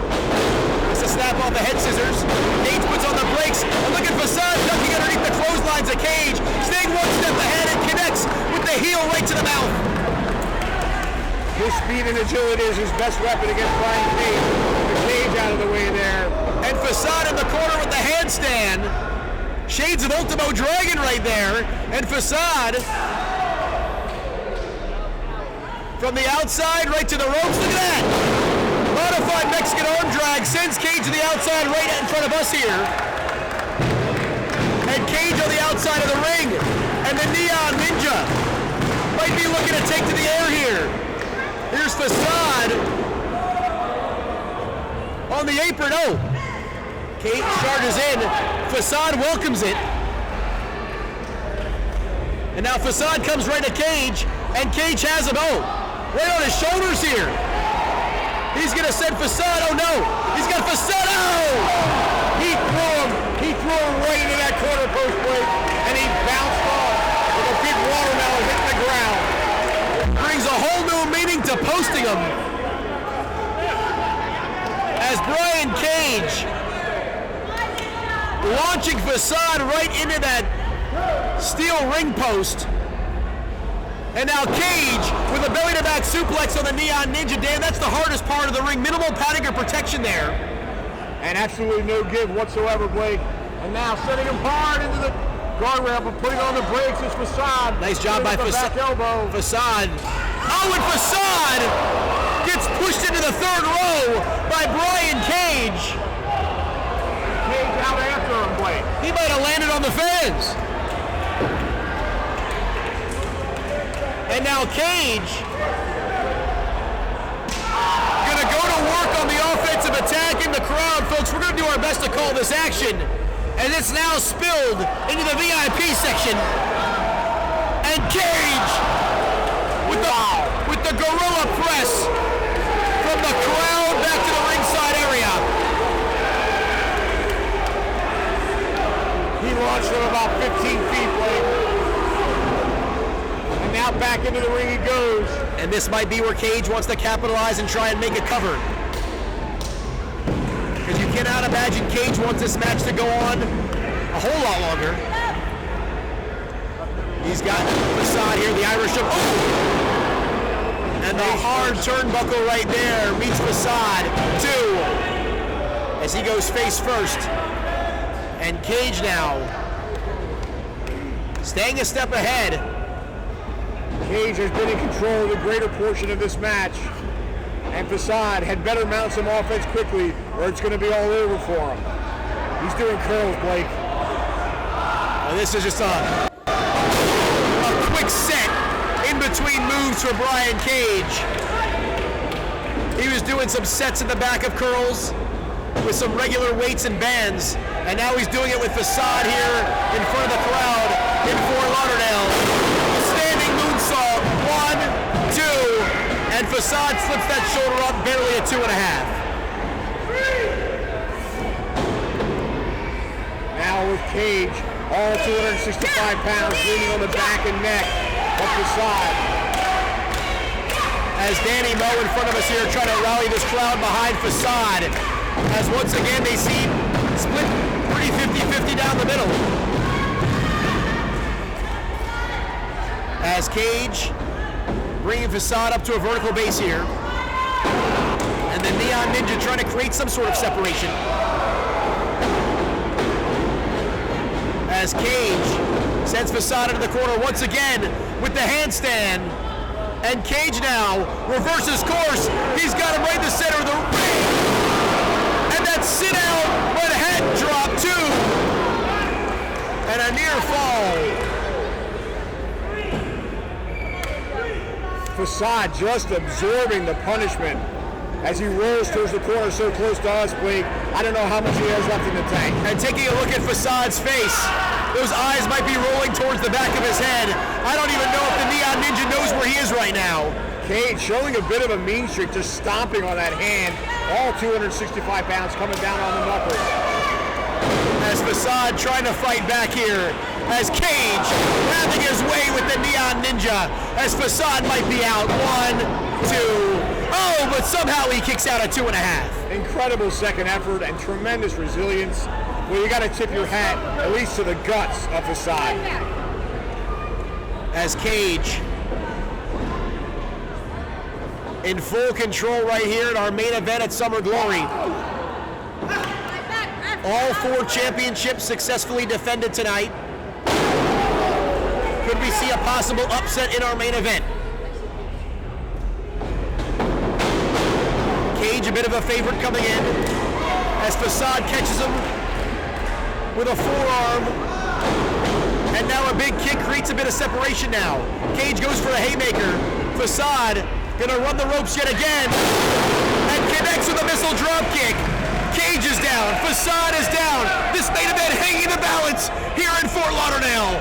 has to snap off the head scissors. Cage puts on the brakes. And look at Facade ducking underneath the clotheslines of Cage. Staying one step ahead and connects with the heel right to the mouth. His speed and agility is his best weapon against Brian Cage. The Cage out of the way there. And Facade in the corner with the handstand. Shades of Ultimo Dragon right there. And Facade from the outside right to the ropes. Look at that. Modified Mexican arm drag sends Cage to the outside right in front of us here. And Cage on the outside of the ring. And the Neon Ninja might be looking to take to the air here. Here's Facade on the apron. Oh, Cage charges in. Facade welcomes it. And now Facade comes right to Cage, and Cage has him. Oh, right on his shoulders here. He's gonna send Facade. Oh no, he's got Facade. Oh! He threw him right into that corner post break, and he bounced off with a big watermelon hitting the ground. Brings a whole new meaning to posting him. As Brian Cage launching Facade right into that steel ring post. And now Cage with a belly-to-back suplex on the Neon Ninja. Dan, that's the hardest part of the ring. Minimal padding or protection there. And absolutely no give whatsoever, Blake. And now setting him hard into the guardrail, but putting on the brakes is Facade. Nice job by Facade. Facade. Oh, and Facade gets pushed into the third row by Brian Cage. Cage out after him, Blake. He might have landed on the fence. And now Cage gonna go to work on the offensive attack in the crowd. Folks, we're gonna do our best to call this action. And it's now spilled into the VIP section. And Cage with the gorilla press from the crowd back to the ringside area. He launched from about 15 feet, Blake. And now back into the ring he goes. And this might be where Cage wants to capitalize and try and make a cover. Because you cannot imagine Cage wants this match to go on a whole lot longer. He's got Facade here, the Irish Whip. Oh! And the hard turnbuckle right there meets Facade. 2. As he goes face first. And Cage now staying a step ahead. Cage has been in control of the greater portion of this match. And Facade had better mount some offense quickly or it's going to be all over for him. He's doing curls, Blake. Well, this is just a quick set in between moves for Brian Cage. He was doing some sets in the back of curls with some regular weights and bands, and now he's doing it with Facade here in front of the crowd in Fort Lauderdale. A standing moonsault, 1, 2, and Facade slips that shoulder up barely a 2.5. Now with Cage, all 265 pounds leaning on the back and neck of Facade. As Dani Moe in front of us here trying to rally this crowd behind Facade. As once again they seem split pretty 50-50 down the middle. As Cage bringing Facade up to a vertical base here. And the Neon Ninja trying to create some sort of separation. As Cage sends Facade into the corner once again with the handstand. And Cage now reverses course. He's got him right in the center of the ring. And that sit out with a head drop too. And a near fall. Facade just absorbing the punishment as he rolls towards the corner so close to us, Blake. I don't know how much he has left in the tank. And taking a look at Facade's face, those eyes might be rolling towards the back of his head. I don't even know if the Neon Ninja knows where he is right now. Cage showing a bit of a mean streak, just stomping on that hand. All 265 pounds coming down on the knuckles. As Facade trying to fight back here. As Cage having his way with the Neon Ninja. As Facade might be out. 1, 2. Oh, but somehow he kicks out at 2.5. Incredible second effort and tremendous resilience. Well, you got to tip your hat at least to the guts of Facade. As Cage in full control right here in our main event at Summer Glory. All 4 championships successfully defended tonight. Could we see a possible upset in our main event? Cage a bit of a favorite coming in as Facade catches him with a forearm. And now a big kick creates a bit of separation now. Cage goes for a haymaker. Facade gonna run the ropes yet again and connects with a missile drop kick. Cage is down, Facade is down. This main event hanging in the balance here in Fort Lauderdale.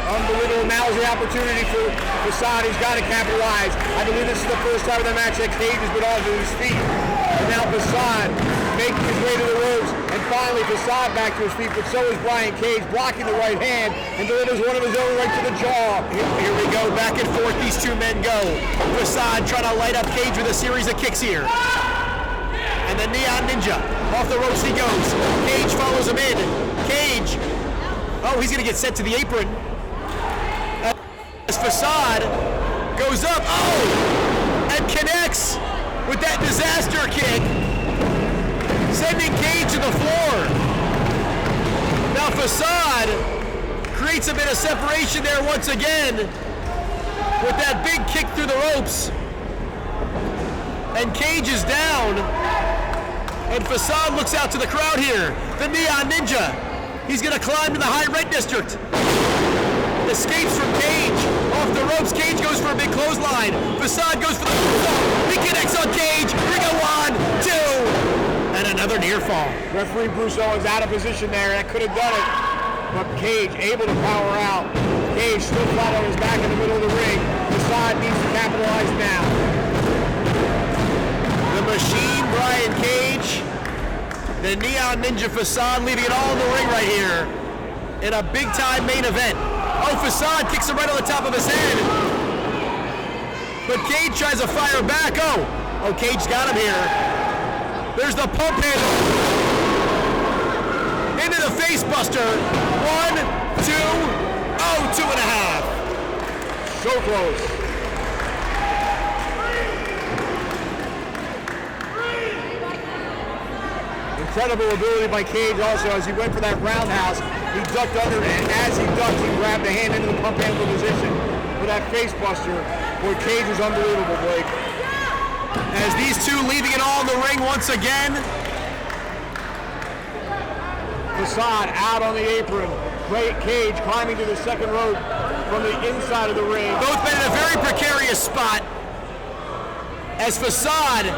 Unbelievable, now's the opportunity for Facade. He's got to capitalize. I believe this is the first time in the match that Cage has been off of his feet. And now Facade making his way to the ropes. And finally Facade back to his feet, but so is Brian Cage, blocking the right hand and delivers one of his own right to the jaw. Here we go, back and forth these two men go. Facade trying to light up Cage with a series of kicks here. And the Neon Ninja, off the ropes he goes. Cage follows him in. Cage, oh, he's gonna get sent to the apron. As Facade goes up, oh, and connects with that disaster kick, sending Cage to the floor. Now Facade creates a bit of separation there once again with that big kick through the ropes. And Cage is down. And Facade looks out to the crowd here. The Neon Ninja. He's gonna climb to the high red district. Escapes from Cage. Off the ropes, Cage goes for a big clothesline. Facade goes for the fall. He connects on Cage. Here we go, 1, 2. And another near fall. Referee Bruce Owens out of position there. That could have done it. But Cage able to power out. Cage still flat on his back in the middle of the ring. Facade needs to capitalize now. The Machine, Brian Cage. The Neon Ninja Facade leaving it all in the ring right here. In a big time main event. Oh, Facade kicks him right on the top of his head. But Cage tries to fire back. Oh, Cage got him here. There's the pump handle. Into the face buster. 1, 2, oh, 2.5. So close. Incredible ability by Cage also as he went for that roundhouse. He ducked under it, and as he ducked, he grabbed the hand into the pump handle position for that face buster. Boy, Cage was unbelievable, Blake. As these two leaving it all in the ring once again. Facade out on the apron. Cage climbing to the second rope from the inside of the ring. Both men in a very precarious spot. As Facade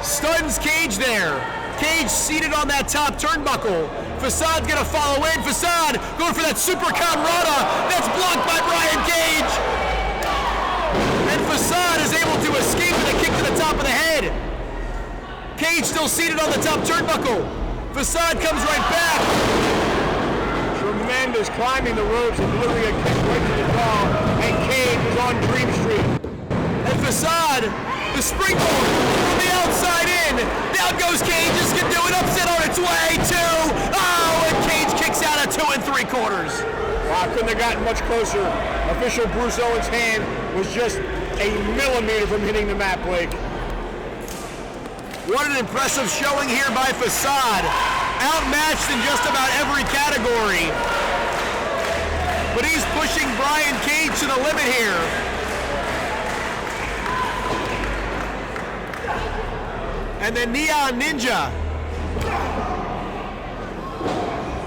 stuns Cage there. Cage seated on that top turnbuckle. Facade's gonna follow in. Facade going for that Super Conrada. That's blocked by Brian Cage. And Facade is able to escape with a kick to the top of the head. Cage still seated on the top turnbuckle. Facade comes right back. Tremendous climbing the ropes and delivering a kick right to the jaw. And Cage is on Dream Street. And Facade, the springboard from the outside in. Down goes Cage. This can do an upset on its way. 2. Oh, and Cage kicks out at 2 3/4. Wow, couldn't have gotten much closer. Official Bruce Owens' hand was just a millimeter from hitting the mat, Blake. What an impressive showing here by Facade. Outmatched in just about every category. But he's pushing Brian Cage to the limit here. And the Neon Ninja,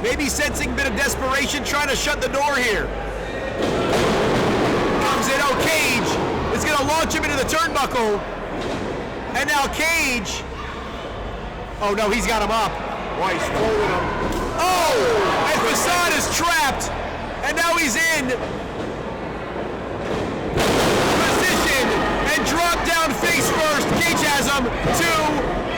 maybe sensing a bit of desperation, trying to shut the door here. Comes in, oh, Cage is going to launch him into the turnbuckle. And now Cage. Oh no, he's got him up. Well, he's folding him. Oh! And Facade is trapped. And now he's in position and drop down face first. Cage has him. 2.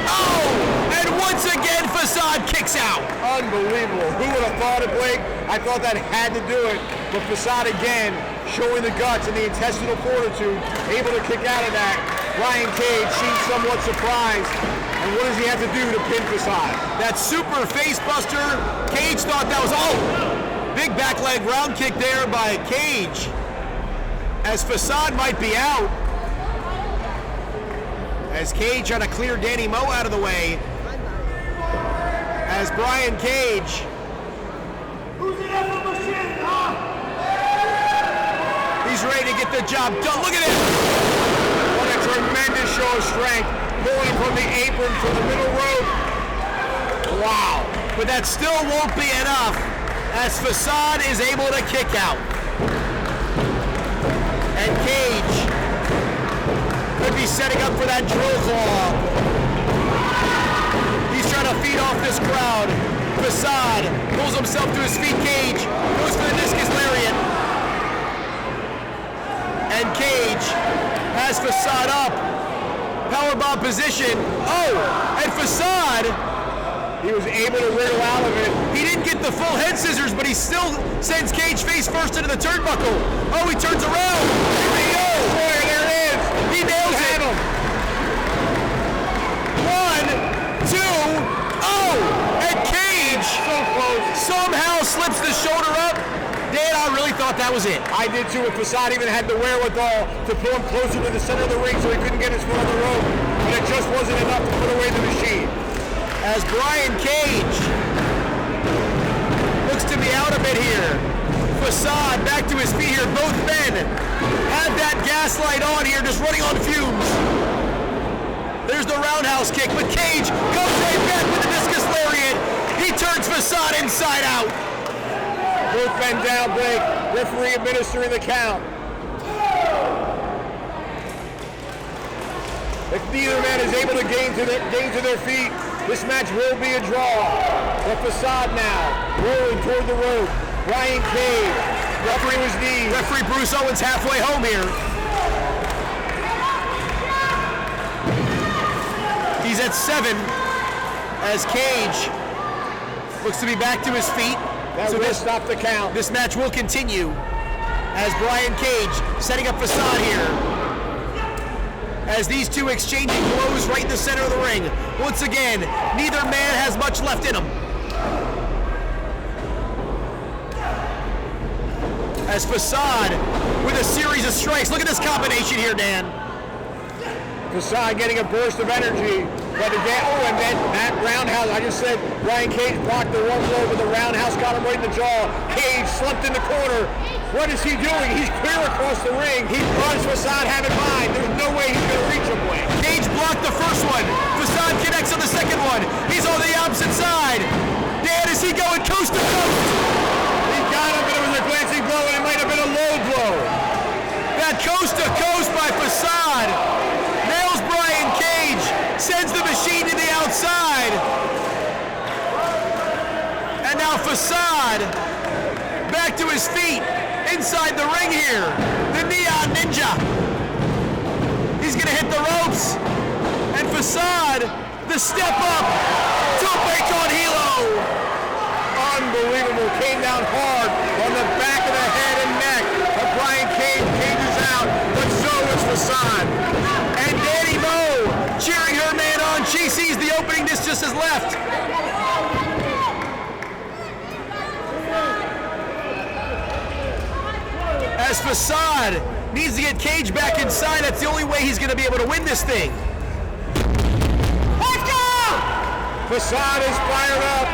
Oh! And once again, Facade kicks out. Unbelievable. Who would have thought it, Blake? I thought that had to do it. But Facade again, showing the guts and the intestinal fortitude, able to kick out of that. Brian Cage seems somewhat surprised. And what does he have to do to pin Facade? That super face buster. Cage thought that was big back leg round kick there by Cage. As Facade might be out. As Cage trying to clear Danny Moe out of the way. As Brian Cage. He's ready to get the job done. Look at it. What a tremendous show of strength. Pulling from the apron to the middle rope. Wow. But that still won't be enough as Facade is able to kick out. And Cage could be setting up for that drill claw. He's trying to feed off this crowd. Facade pulls himself to his feet. Cage goes for the discus lariat. And Cage has Facade up. Powerbomb position. Oh, and Facade, he was able to wriggle out of it. He didn't get the full head scissors, but he still sends Cage face first into the turnbuckle. Oh, he turns around. Here we go. Boy, there it is. He nails it. 1, 2. Oh, and Cage So close. somehow slips the shoulder up. Dan, I really thought that was it. I did too. If Facade even had the wherewithal to pull him closer to the center of the ring so he couldn't get his foot on the rope, but it just wasn't enough to put away the machine. As Brian Cage looks to be out a bit here. Facade back to his feet here. Both men have that gaslight on here, just running on fumes. There's the roundhouse kick, but Cage comes right back with the discus lariat. He turns Facade inside out. Both men down, Blake. Referee administering the count. If neither man is able to gain to their feet, this match will be a draw. The Facade now rolling toward the rope. Brian Cage, referee his knee. Referee Bruce Owens halfway home here. He's at 7 as Cage looks to be back to his feet. That will stop the count. This match will continue as Brian Cage setting up Facade here. As these two exchanging blows right in the center of the ring. Once again, neither man has much left in him. As Facade with a series of strikes. Look at this combination here, Dan. Facade getting a burst of energy. But again, and then that roundhouse, I just said Brian Cage blocked the one blow, but the roundhouse got him right in the jaw. Cage slumped in the corner. What is he doing? He's clear across the ring. He runs Facade have in mind. There's no way he's going to reach him, Blake. Cage blocked the first one. Facade connects on the second one. He's on the opposite side. Dan, is he going coast to coast? He got him, but it was a glancing blow, and it might have been a low blow. That coast to coast by Facade nails Brian Cage, sends the machine to the outside. And now Facade back to his feet inside the ring here. The Neon Ninja. He's gonna hit the ropes. And Facade, the step up. Tope con hilo. Unbelievable. Came down hard on the back of the head and neck of Brian Cage. Cage is out, but so is Facade. And Danny Moe cheering her man on. She sees the opening, this just is left. As Facade needs to get Cage back inside, that's the only way he's going to be able to win this thing. Let's go! Facade is fired up.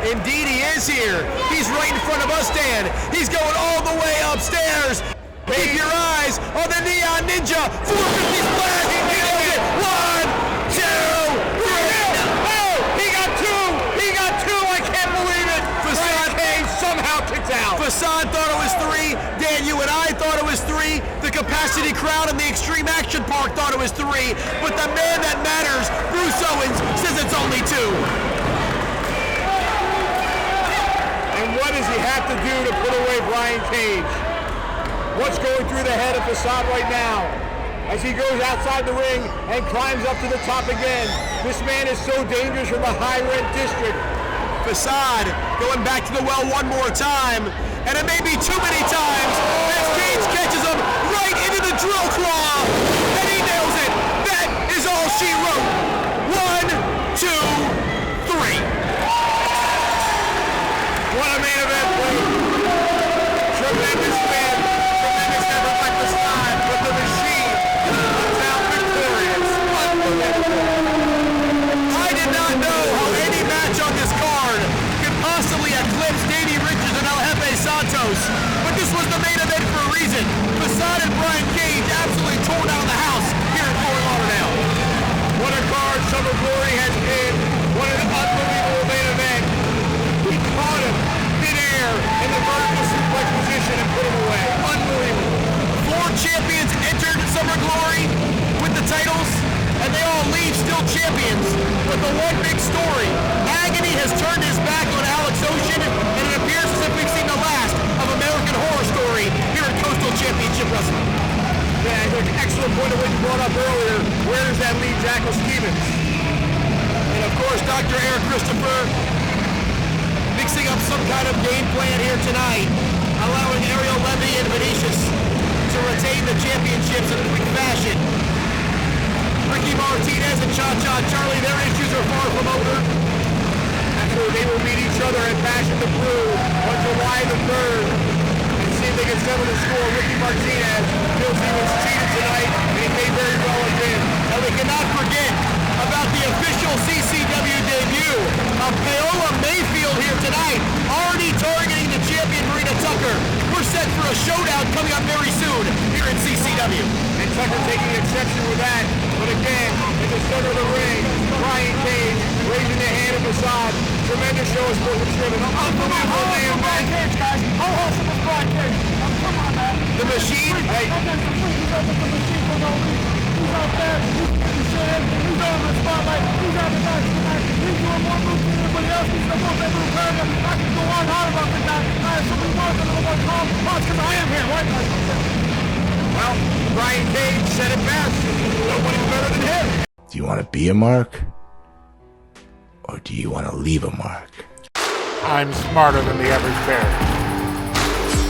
Indeed he is here. He's right in front of us, Dan. He's going all the way upstairs. Keep your eyes on the Neon Ninja. 450 splash. He nailed it. 1, 2, 3. Oh, he got two. I can't believe it. Facade Cage somehow kicked out. Facade thought it was 3. Dan, you and I thought it was 3. The high-capacity crowd in the Xtreme Action Park thought it was 3, but the man that matters, Bruce Owens, says it's only 2. And what does he have to do to put away Brian Cage? What's going through the head of Facade right now? As he goes outside the ring and climbs up to the top again. This man is so dangerous from a high-rent district. Facade going back to the well one more time, and it may be too many times as Cage catches him right into the drill claw, and he nails it. That is all she wrote. 1, 2, 3. What a main event, folks. Tremendous man, tremendous effort by Facade, but the machine comes out victorious. Unbelievable. I did not know how any match on this card could possibly eclipse Davey and El Jefe Santos, but this was the main event for a reason. Facade and Brian Cage absolutely tore down the house here in Fort Lauderdale. What a card Summer Glory has been. What an unbelievable main event. He caught him mid-air in the vertical suplex position and put him away. Unbelievable. 4 champions entered Summer Glory with the titles, and they all leave still champions. But the one big story, Agony has turned his back on Alex Ocean, and it appears as if we've seen the last of American Horror Story here at Coastal Championship Wrestling. Yeah, an excellent point of what you brought up earlier. Where does that leave Jackal Stevens? And of course, Dr. Eric Christopher mixing up some kind of game plan here tonight, allowing Ariel, Levy, and Vinicious to retain the championships in a quick fashion. Martinez and Cha-Cha Charlie, their issues are far from over. Actually, they will meet each other at Bash at the Brew on July the 3rd and see if they can settle the score. Ricky Martinez feels he was cheated tonight, and he may very well have been. And we cannot forget about the official CCW debut of Paola Mayfield here tonight, already targeting the champion Marina Tucker. We're set for a showdown coming up very soon here in CCW. And Tucker taking exception with that. But again, in the center of the ring, Brian Cage raising the hand of Facade. Tremendous show of sportsmanship. Unbelievable main event. Cage, guys. How awesome is Brian Cage? Come on, man. The Machine. Hey. The Machine for no reason. He's out there. He's shit. He's on the spotlight. He's out the back tonight. He's doing more moves than anybody else. He's the most ever prepared. I can go on hard about this guy. I have so many words a little more calm. Well, because I am here, right? Well, Brian Cage said it best. Nobody's better than him. Do you want to be a mark? Or do you want to leave a mark? I'm smarter than the average bear.